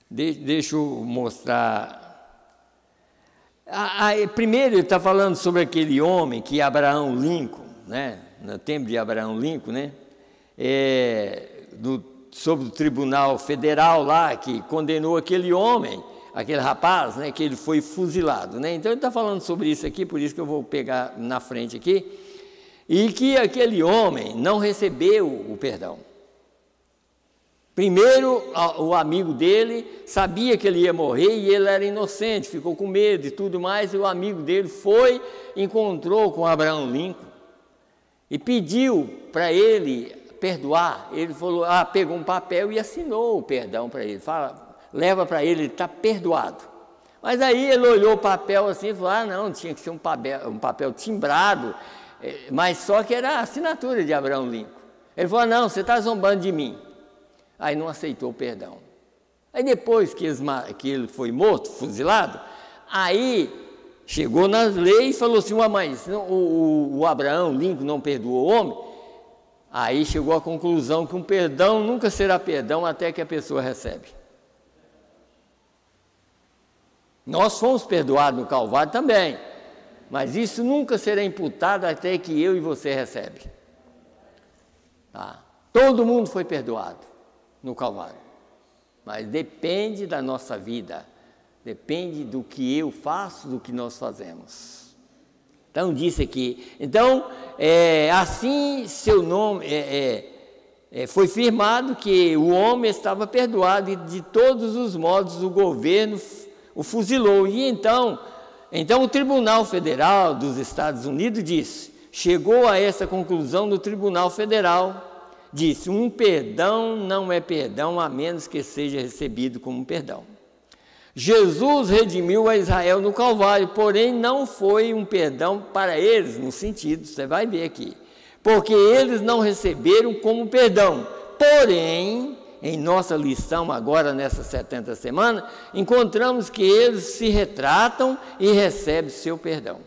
[SPEAKER 1] Deixa eu mostrar. Primeiro ele está falando sobre aquele homem que Abraham Lincoln, né, no tempo de Abraham Lincoln, né, sobre o Tribunal Federal lá, que condenou aquele homem, aquele rapaz, né, que ele foi fuzilado, né? Então ele está falando sobre isso aqui, por isso que eu vou pegar na frente aqui, e que aquele homem não recebeu o perdão. Primeiro, o amigo dele sabia que ele ia morrer e ele era inocente, ficou com medo e tudo mais, e o amigo dele encontrou com Abraham Lincoln e pediu para ele perdoar. Ele falou, pegou um papel e assinou o perdão para ele, leva para ele está perdoado. Mas aí ele olhou o papel assim e falou, não, tinha que ser um papel timbrado, mas só que era a assinatura de Abraham Lincoln. Ele falou, não, você está zombando de mim. Aí não aceitou o perdão. Aí depois que ele foi morto, fuzilado, aí chegou nas leis e falou assim, mas o Abraham Lincoln não perdoou o homem? Aí chegou à conclusão que um perdão nunca será perdão até que a pessoa recebe. Nós fomos perdoados no Calvário também, mas isso nunca será imputado até que eu e você recebe. Tá? Todo mundo foi perdoado no Calvário, mas depende da nossa vida, depende do que eu faço, do que nós fazemos. Então disse aqui, então assim seu nome foi firmado que o homem estava perdoado e de todos os modos o governo o fuzilou. E então o Tribunal Federal dos Estados Unidos chegou a essa conclusão no Tribunal Federal, disse, um perdão não é perdão a menos que seja recebido como perdão. Jesus redimiu a Israel no Calvário, porém não foi um perdão para eles, no sentido, você vai ver aqui, porque eles não receberam como perdão. Porém, em nossa lição agora, nessas 70 semanas, encontramos que eles se retratam e recebem seu perdão.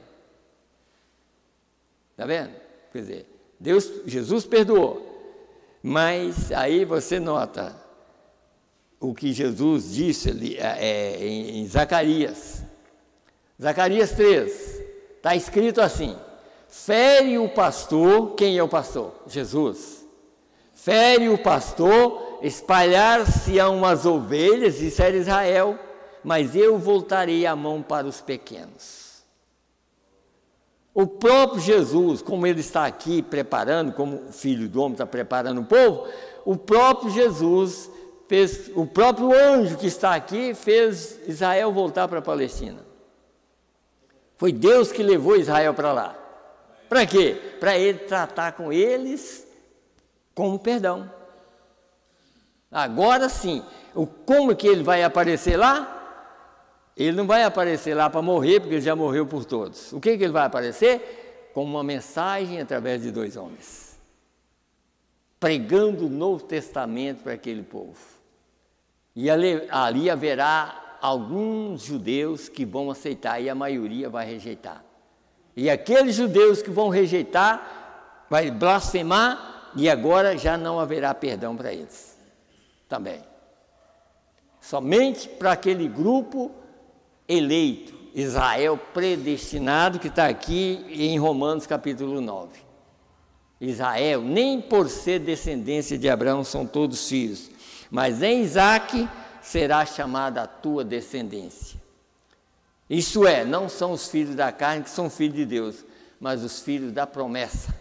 [SPEAKER 1] Está vendo? Quer dizer, Jesus perdoou. Mas aí você nota o que Jesus disse ali, em Zacarias. Zacarias 3, está escrito assim, fere o pastor, quem é o pastor? Jesus. Fere o pastor, espalhar-se-ão as ovelhas, isso era Israel, mas eu voltarei a mão para os pequenos. O próprio Jesus, como ele está aqui preparando, como o Filho do Homem está preparando o povo, o próprio Jesus o próprio anjo que está aqui fez Israel voltar para a Palestina. Foi Deus que levou Israel para lá. Para quê? Para ele tratar com eles como perdão. Agora sim, como que ele vai aparecer lá? Ele não vai aparecer lá para morrer, porque ele já morreu por todos. O que ele vai aparecer? Com uma mensagem através de 2 homens, pregando o Novo Testamento para aquele povo. E ali haverá alguns judeus que vão aceitar e a maioria vai rejeitar. E aqueles judeus que vão rejeitar, vai blasfemar e agora já não haverá perdão para eles também. somente para aquele grupo eleito, Israel predestinado, que está aqui em Romanos capítulo 9. Israel, nem por ser descendência de Abraão são todos filhos, mas em Isaque será chamada a tua descendência. Isso é, não são os filhos da carne que são filhos de Deus, mas os filhos da promessa.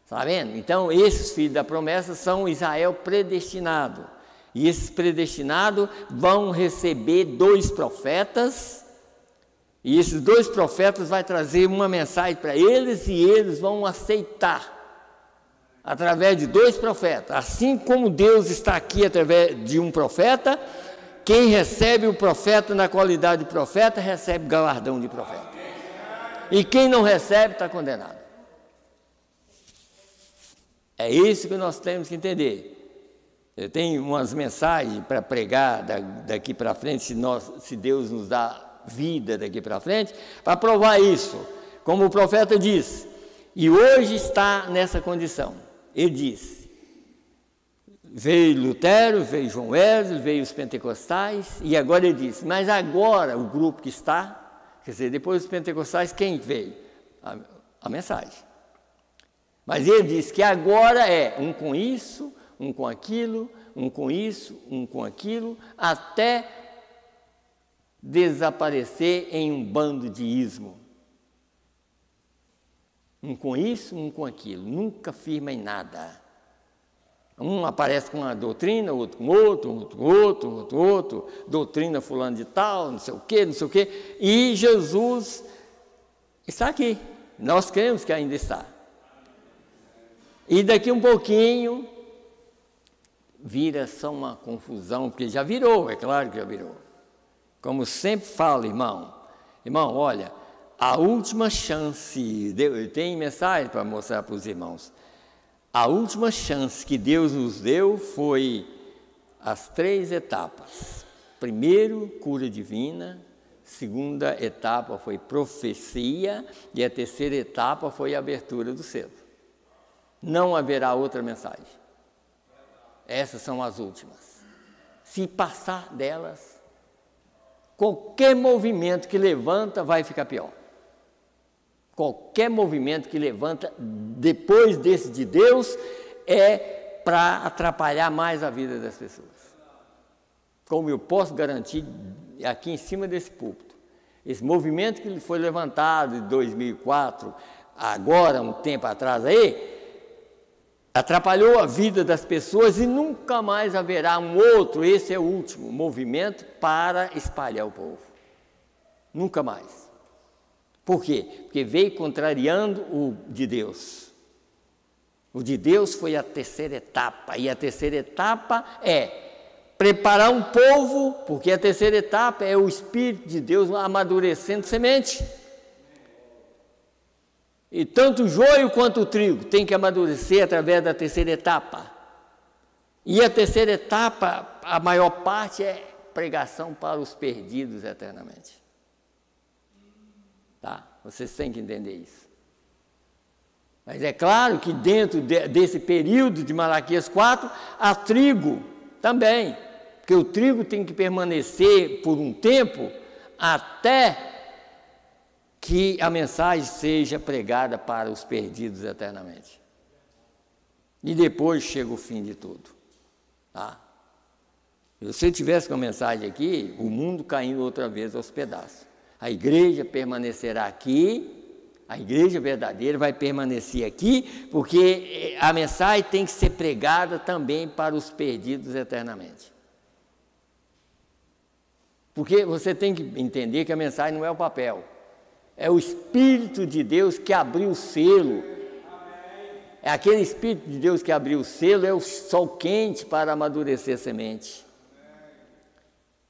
[SPEAKER 1] Está vendo? Então, esses filhos da promessa são Israel predestinado. E esses predestinados vão receber 2 profetas, e esses 2 profetas vão trazer uma mensagem para eles, e eles vão aceitar, através de 2 profetas. Assim como Deus está aqui através de um profeta, quem recebe o profeta na qualidade de profeta, recebe galardão de profeta. E quem não recebe, está condenado. É isso que nós temos que entender. Eu tenho umas mensagens para pregar daqui para frente, se Deus nos dá vida daqui para frente, para provar isso. Como o profeta diz, e hoje está nessa condição. Ele diz, veio Lutero, veio João Wesley, veio os pentecostais, e agora ele diz, mas agora o grupo que está, quer dizer, depois dos pentecostais, quem veio? A mensagem. Mas ele diz que agora é um com isso, um com aquilo, um com isso, um com aquilo, até desaparecer em um bando de ismo. Um com isso, um com aquilo, nunca firma em nada. Um aparece com uma doutrina, outro com outro, doutrina fulano de tal, não sei o quê, e Jesus está aqui, nós cremos que ainda está. E daqui um pouquinho, vira só uma confusão, porque já virou, é claro que já virou. Como sempre falo, irmão, olha, a última chance, tem mensagem para mostrar para os irmãos, a última chance que Deus nos deu foi as 3 etapas. Primeiro, cura divina, segunda etapa foi profecia, e a terceira etapa foi a abertura do selo. Não haverá outra mensagem. Essas são as últimas. Se passar delas, qualquer movimento que levanta vai ficar pior. Qualquer movimento que levanta depois desse de Deus é para atrapalhar mais a vida das pessoas. Como eu posso garantir aqui em cima desse púlpito, esse movimento que foi levantado em 2004, agora um tempo atrás aí, atrapalhou a vida das pessoas e nunca mais haverá um outro, esse é o último movimento para espalhar o povo. Nunca mais. Por quê? Porque veio contrariando o de Deus. O de Deus foi a terceira etapa, e a terceira etapa é preparar um povo, porque a terceira etapa é o Espírito de Deus amadurecendo semente. E tanto o joio quanto o trigo tem que amadurecer através da terceira etapa. E a terceira etapa, a maior parte é pregação para os perdidos eternamente. Tá? Vocês têm que entender isso. Mas é claro que dentro desse período de Malaquias 4, há trigo também. Porque o trigo tem que permanecer por um tempo até que a mensagem seja pregada para os perdidos eternamente. E depois chega o fim de tudo. Tá? Se você tivesse com a mensagem aqui, o mundo caindo outra vez aos pedaços. A igreja permanecerá aqui, a igreja verdadeira vai permanecer aqui, porque a mensagem tem que ser pregada também para os perdidos eternamente. Porque você tem que entender que a mensagem não é o papel. É o Espírito de Deus que abriu o selo. É aquele Espírito de Deus que abriu o selo, é o sol quente para amadurecer a semente.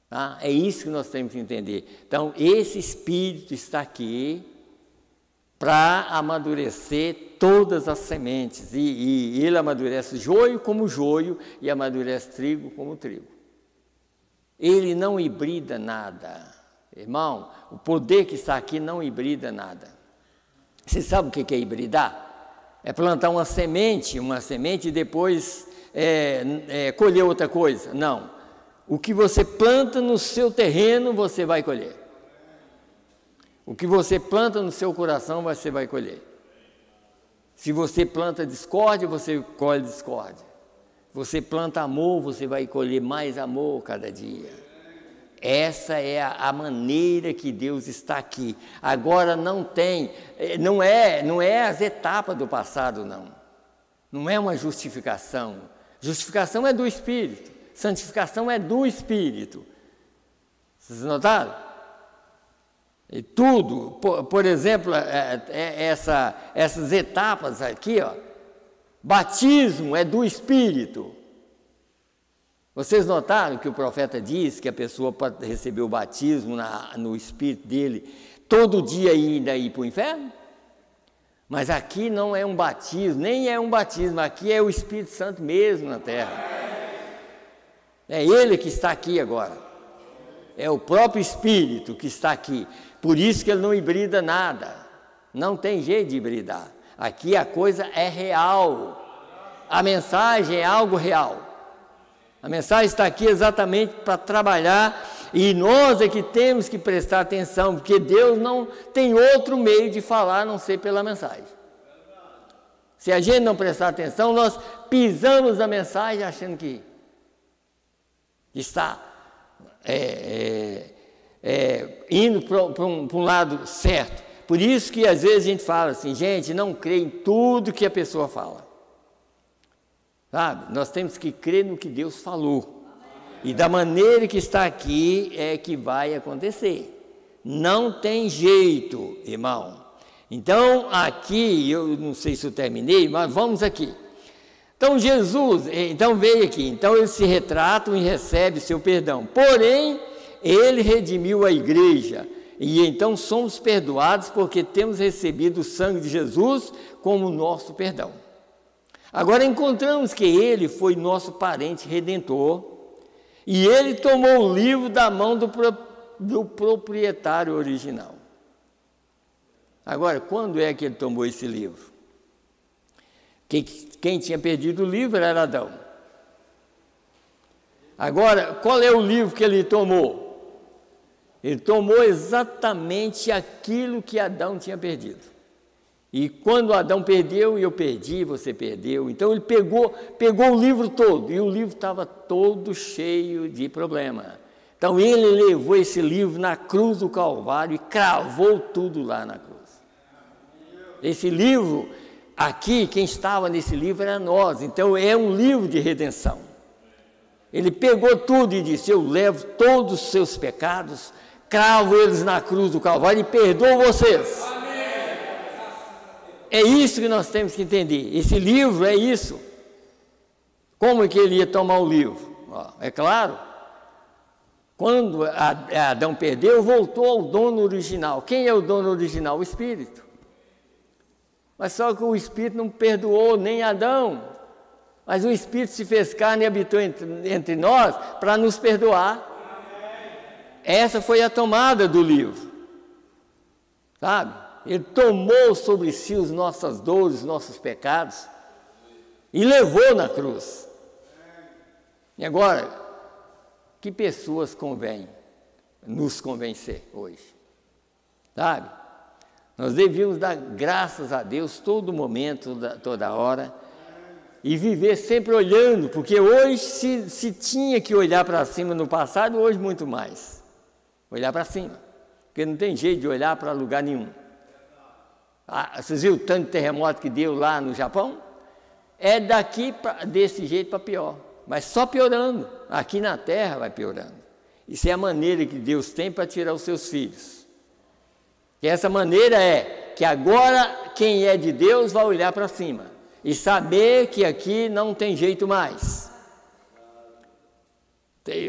[SPEAKER 1] Tá? É isso que nós temos que entender. Então, esse Espírito está aqui para amadurecer todas as sementes. E ele amadurece joio como joio e amadurece trigo como trigo. Ele não hibrida nada. Irmão, o poder que está aqui não hibrida nada. Você sabe o que é hibridar? É plantar uma semente e depois colher outra coisa. Não. O que você planta no seu terreno, você vai colher. O que você planta no seu coração, você vai colher. Se você planta discórdia, você colhe discórdia. Você planta amor, você vai colher mais amor cada dia. Essa é a maneira que Deus está aqui. Agora não é as etapas do passado, não. Não é uma justificação. Justificação é do Espírito. Santificação é do Espírito. Vocês notaram? E tudo, por exemplo, essas etapas aqui, ó, batismo é do Espírito. Vocês notaram que o profeta diz que a pessoa pode receber o batismo no Espírito dele todo dia ainda ir para o inferno? Mas aqui não é um batismo, nem é um batismo, aqui é o Espírito Santo mesmo na terra. É Ele que está aqui agora. É o próprio Espírito que está aqui. Por isso que Ele não hibrida nada. Não tem jeito de hibridar. Aqui a coisa é real. A mensagem é algo real. A mensagem está aqui exatamente para trabalhar, e nós é que temos que prestar atenção, porque Deus não tem outro meio de falar a não ser pela mensagem. Se a gente não prestar atenção, nós pisamos a mensagem achando que está indo para um lado certo. Por isso que às vezes a gente fala assim, gente, não crê em tudo que a pessoa fala. Sabe? Nós temos que crer no que Deus falou. E da maneira que está aqui é que vai acontecer. Não tem jeito, irmão. Então, aqui, eu não sei se eu terminei, mas vamos aqui. Então, Jesus, veio aqui. Então, eles se retratam e recebem seu perdão. Porém, ele redimiu a igreja. E então somos perdoados porque temos recebido o sangue de Jesus como nosso perdão. Agora encontramos que ele foi nosso parente redentor e ele tomou o livro da mão do proprietário original. Agora, quando é que ele tomou esse livro? Quem tinha perdido o livro era Adão. Agora, qual é o livro que ele tomou? Ele tomou exatamente aquilo que Adão tinha perdido. E quando Adão perdeu, eu perdi, você perdeu. Então ele pegou o livro todo, e o livro estava todo cheio de problema. Então ele levou esse livro na cruz do Calvário e cravou tudo lá na cruz. Esse livro, aqui, quem estava nesse livro era nós. Então é um livro de redenção. Ele pegou tudo e disse, eu levo todos os seus pecados, cravo eles na cruz do Calvário e perdoo vocês. É isso que nós temos que entender. Esse livro é isso. Como é que ele ia tomar o livro? É claro, quando Adão perdeu, voltou ao dono original. Quem é o dono original? O Espírito. Mas só que o Espírito não perdoou nem Adão. Mas o Espírito se fez carne e habitou entre nós para nos perdoar. Essa foi a tomada do livro. Sabe? Ele tomou sobre si as nossas dores, os nossos pecados e levou na cruz. E agora, que pessoas convém nos convencer hoje? Sabe? Nós devíamos dar graças a Deus todo momento, toda hora, e viver sempre olhando, porque hoje se tinha que olhar para cima no passado, hoje muito mais. Olhar para cima, porque não tem jeito de olhar para lugar nenhum. Vocês viram o tanto de terremoto que deu lá no Japão? É desse jeito para pior, mas só piorando. Aqui na terra vai piorando. Isso é a maneira que Deus tem para tirar os seus filhos. E essa maneira é que agora quem é de Deus vai olhar para cima e saber que aqui não tem jeito mais.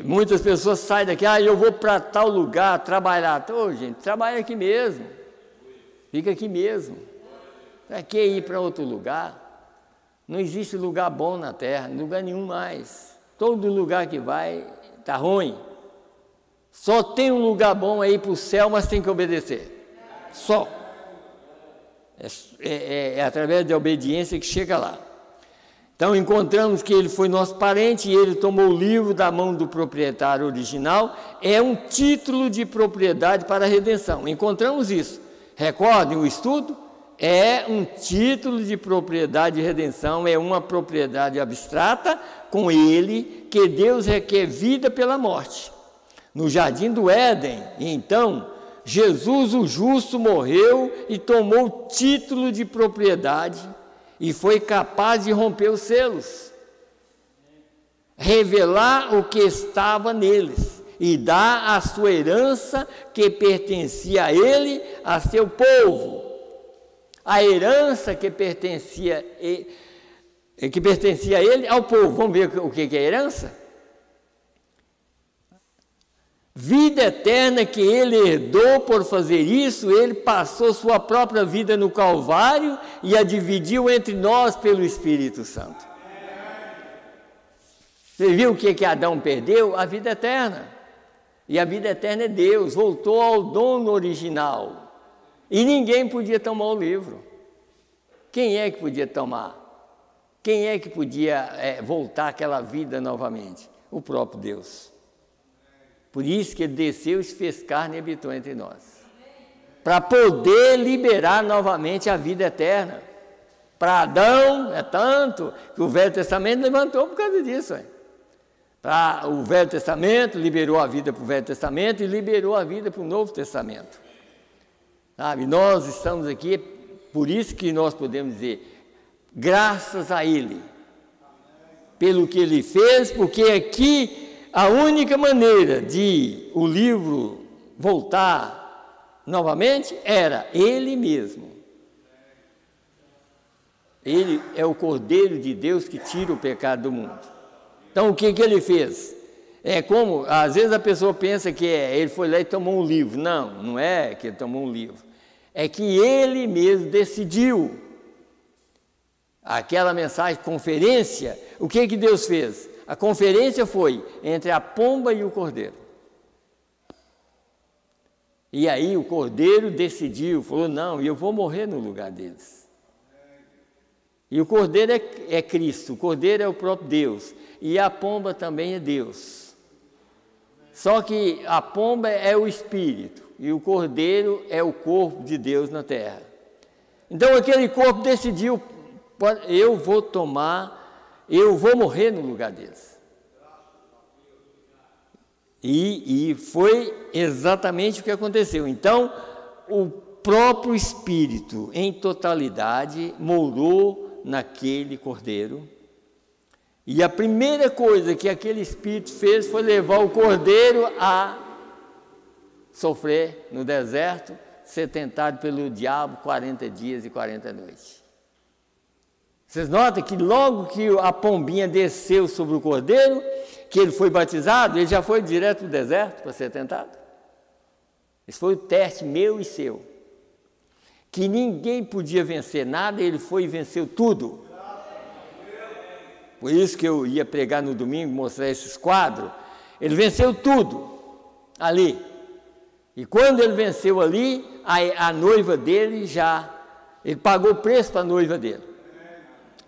[SPEAKER 1] Muitas pessoas saem daqui, eu vou para tal lugar trabalhar. Gente, trabalha aqui mesmo. Fica aqui mesmo. Para que ir para outro lugar? Não existe lugar bom na terra, lugar nenhum mais. Todo lugar que vai está ruim. Só tem um lugar bom aí para o céu, mas tem que obedecer. Só. É através da obediência que chega lá. Então encontramos que ele foi nosso parente e ele tomou o livro da mão do proprietário original. É um título de propriedade para a redenção. Encontramos isso. Recordem o estudo? É um título de propriedade de redenção, é uma propriedade abstrata com ele que Deus requer vida pela morte. No jardim do Éden, então, Jesus o justo morreu e tomou o título de propriedade e foi capaz de romper os selos, revelar o que estava neles e dar a sua herança que pertencia a ele, a seu povo. A herança que pertencia a ele, ao povo. Vamos ver o que é herança? Vida eterna que ele herdou por fazer isso, ele passou sua própria vida no Calvário e a dividiu entre nós pelo Espírito Santo. Você viu o que Adão perdeu? A vida eterna. E a vida eterna é Deus, voltou ao dono original. E ninguém podia tomar o livro. Quem é que podia tomar? Quem é que podia voltar àquela vida novamente? O próprio Deus. Por isso que ele desceu e se fez carne e habitou entre nós. Para poder liberar novamente a vida eterna. Para Adão, é tanto que o Velho Testamento levantou por causa disso. O Velho Testamento liberou a vida para o Velho Testamento e liberou a vida para o Novo Testamento. Sabe, nós estamos aqui, por isso que nós podemos dizer, graças a Ele, pelo que Ele fez, porque aqui a única maneira de o livro voltar novamente era Ele mesmo. Ele é o Cordeiro de Deus que tira o pecado do mundo. Então o que Ele fez? É como, às vezes a pessoa pensa que ele foi lá e tomou um livro. Não, não é que ele tomou um livro. É que ele mesmo decidiu. Aquela mensagem, conferência, o que Deus fez? A conferência foi entre a pomba e o cordeiro. E aí o cordeiro decidiu, falou, não, eu vou morrer no lugar deles. E o cordeiro é Cristo, o cordeiro é o próprio Deus. E a pomba também é Deus. Só que a pomba é o Espírito e o cordeiro é o corpo de Deus na terra. Então aquele corpo decidiu, eu vou morrer no lugar deles. E foi exatamente o que aconteceu. Então o próprio Espírito em totalidade morou naquele cordeiro. E a primeira coisa que aquele Espírito fez foi levar o cordeiro a sofrer no deserto, ser tentado pelo diabo 40 dias e 40 noites. Vocês notam que logo que a pombinha desceu sobre o cordeiro, que ele foi batizado, ele já foi direto para o deserto para ser tentado. Esse foi o teste meu e seu. Que ninguém podia vencer nada, ele foi e venceu tudo. Por isso que eu ia pregar no domingo, mostrar esses quadros. Ele venceu tudo ali. E quando ele venceu ali, a noiva dele ele pagou o preço para a noiva dele.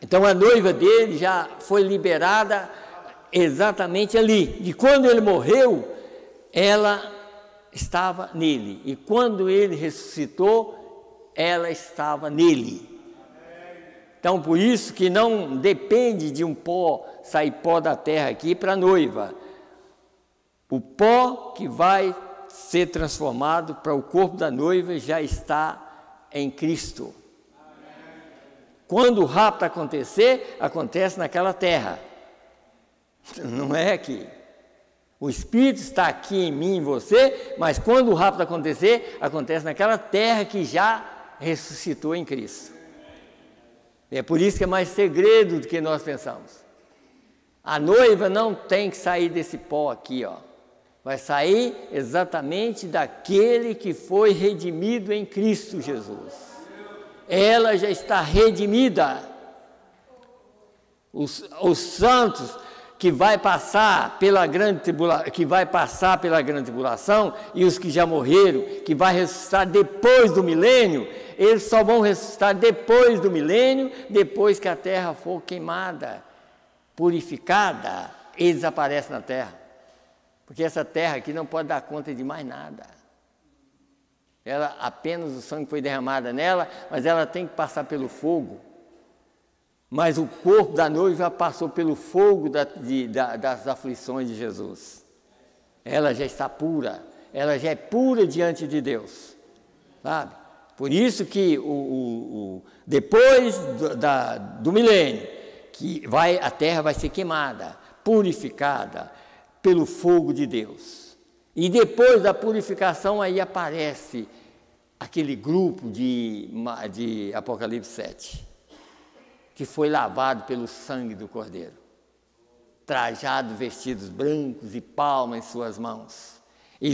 [SPEAKER 1] Então a noiva dele já foi liberada exatamente ali. E quando ele morreu, ela estava nele. E quando ele ressuscitou, ela estava nele. Então, por isso que não depende de um pó, sair pó da terra aqui para a noiva. O pó que vai ser transformado para o corpo da noiva já está em Cristo. Quando o rapto acontecer, acontece naquela terra. Não é aqui. O Espírito está aqui em mim, em você, mas quando o rapto acontecer, acontece naquela terra que já ressuscitou em Cristo. É por isso que é mais segredo do que nós pensamos. A noiva não tem que sair desse pó aqui, ó. Vai sair exatamente daquele que foi redimido em Cristo Jesus. Ela já está redimida. Os santos que vai passar pela grande tribulação, e os que já morreram, que vai ressuscitar depois do milênio, eles só vão ressuscitar depois do milênio, depois que a terra for queimada, purificada, eles aparecem na terra. Porque essa terra aqui não pode dar conta de mais nada. Ela, apenas o sangue foi derramado nela, mas ela tem que passar pelo fogo. Mas o corpo da noiva passou pelo fogo das aflições de Jesus. Ela já está pura, ela já é pura diante de Deus, sabe? Por isso que depois do milênio, a terra vai ser queimada, purificada pelo fogo de Deus. E depois da purificação, aí aparece aquele grupo de Apocalipse 7. Que foi lavado pelo sangue do Cordeiro, trajado, vestidos brancos e palma em suas mãos. E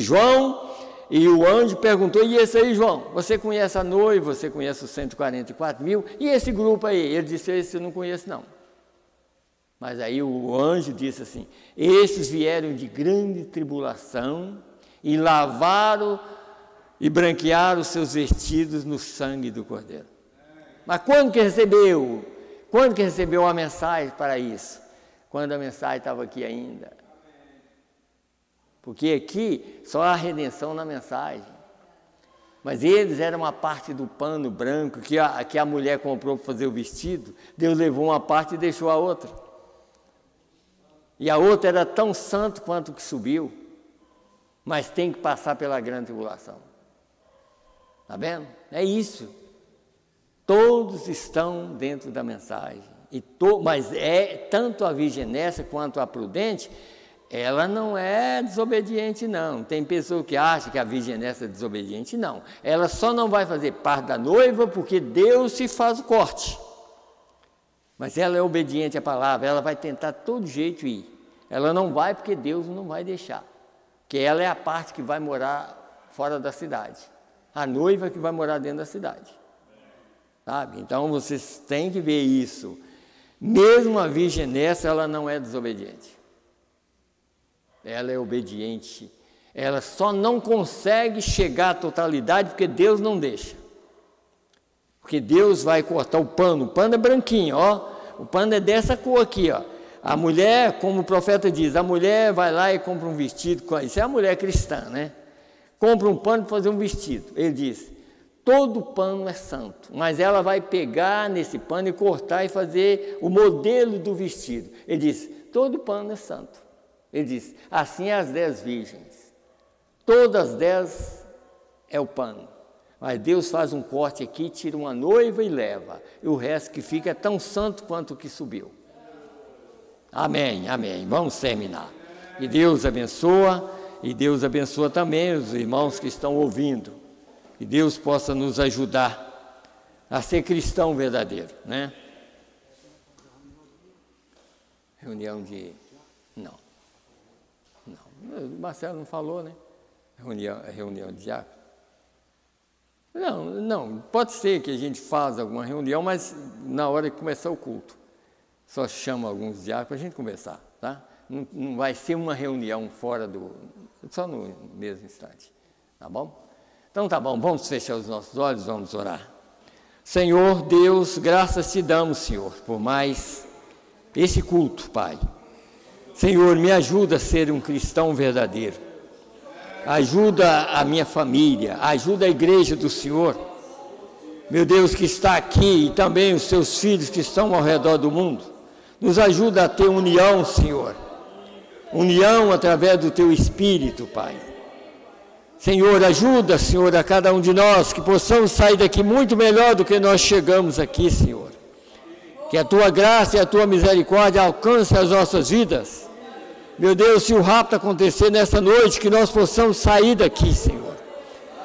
[SPEAKER 1] o anjo perguntou, e esse aí, João, você conhece a noiva, você conhece os 144 mil, e esse grupo aí? Ele disse, esse eu não conheço não. Mas aí o anjo disse assim, esses vieram de grande tribulação e lavaram e branquearam os seus vestidos no sangue do Cordeiro. Mas quando que recebeu? Quando que recebeu a mensagem para isso? Quando a mensagem estava aqui ainda. Porque aqui só há redenção na mensagem. Mas eles eram uma parte do pano branco que a mulher comprou para fazer o vestido. Deus levou uma parte e deixou a outra. E a outra era tão santo quanto o que subiu. Mas tem que passar pela grande tribulação. Está vendo? É isso. Todos estão dentro da mensagem, mas tanto a virginessa quanto a prudente, ela não é desobediente não. Tem pessoa que acha que a virginessa é desobediente, não. Ela só não vai fazer parte da noiva porque Deus se faz o corte. Mas ela é obediente à palavra, ela vai tentar todo jeito ir. Ela não vai porque Deus não vai deixar. Porque ela é a parte que vai morar fora da cidade. A noiva que vai morar dentro da cidade. Sabe? Então vocês têm que ver isso. Mesmo a virginessa, ela não é desobediente. Ela é obediente. Ela só não consegue chegar à totalidade porque Deus não deixa. Porque Deus vai cortar o pano é branquinho, ó. O pano é dessa cor aqui, ó. A mulher, como o profeta diz, a mulher vai lá e compra um vestido, isso é a mulher cristã, né? Compra um pano para fazer um vestido. Ele diz, todo pano é santo, mas ela vai pegar nesse pano e cortar e fazer o modelo do vestido. Ele diz, todo pano é santo. Ele diz, assim as 10 virgens. Todas as 10 é o pano. Mas Deus faz um corte aqui, tira uma noiva e leva. E o resto que fica é tão santo quanto o que subiu. Amém, amém. Vamos terminar. E Deus abençoa, e Deus abençoa também os irmãos que estão ouvindo. Que Deus possa nos ajudar a ser cristão verdadeiro, né? Reunião de... Não. O Marcelo não falou, né? Reunião de diácono. Não, pode ser que a gente faça alguma reunião, mas na hora de começar o culto. Só chama alguns diáconos para a gente conversar, tá? Não vai ser uma reunião só no mesmo instante, tá bom? Então tá bom, vamos fechar os nossos olhos, vamos orar. Senhor Deus, graças te damos, Senhor, por mais esse culto, Pai. Senhor, me ajuda a ser um cristão verdadeiro. Ajuda a minha família, ajuda a igreja do Senhor. Meu Deus, que está aqui, e também os seus filhos que estão ao redor do mundo. Nos ajuda a ter união, Senhor. União através do teu Espírito, Pai. Senhor, ajuda, Senhor, a cada um de nós, que possamos sair daqui muito melhor do que nós chegamos aqui, Senhor. Que a Tua graça e a Tua misericórdia alcancem as nossas vidas. Meu Deus, se o rapto acontecer nessa noite, que nós possamos sair daqui, Senhor.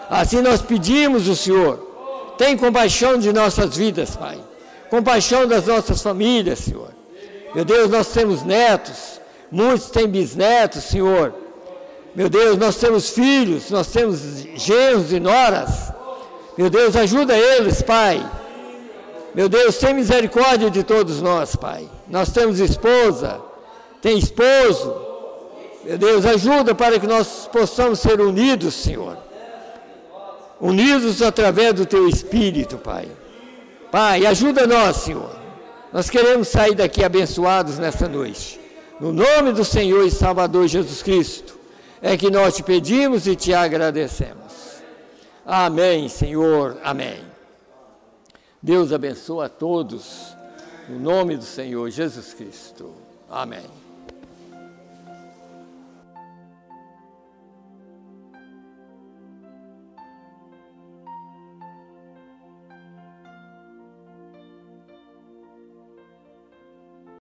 [SPEAKER 1] Assim nós pedimos o Senhor, tem compaixão de nossas vidas, Pai. Compaixão das nossas famílias, Senhor. Meu Deus, nós temos netos, muitos têm bisnetos, Senhor. Meu Deus, nós temos filhos, nós temos genros e noras. Meu Deus, ajuda eles, Pai. Meu Deus, tem misericórdia de todos nós, Pai. Nós temos esposa, tem esposo. Meu Deus, ajuda para que nós possamos ser unidos, Senhor. Unidos através do Teu Espírito, Pai. Pai, ajuda nós, Senhor. Nós queremos sair daqui abençoados nesta noite. No nome do Senhor e Salvador Jesus Cristo, é que nós te pedimos e te agradecemos. Amém, Senhor. Amém. Deus abençoe a todos. No nome do Senhor Jesus Cristo. Amém.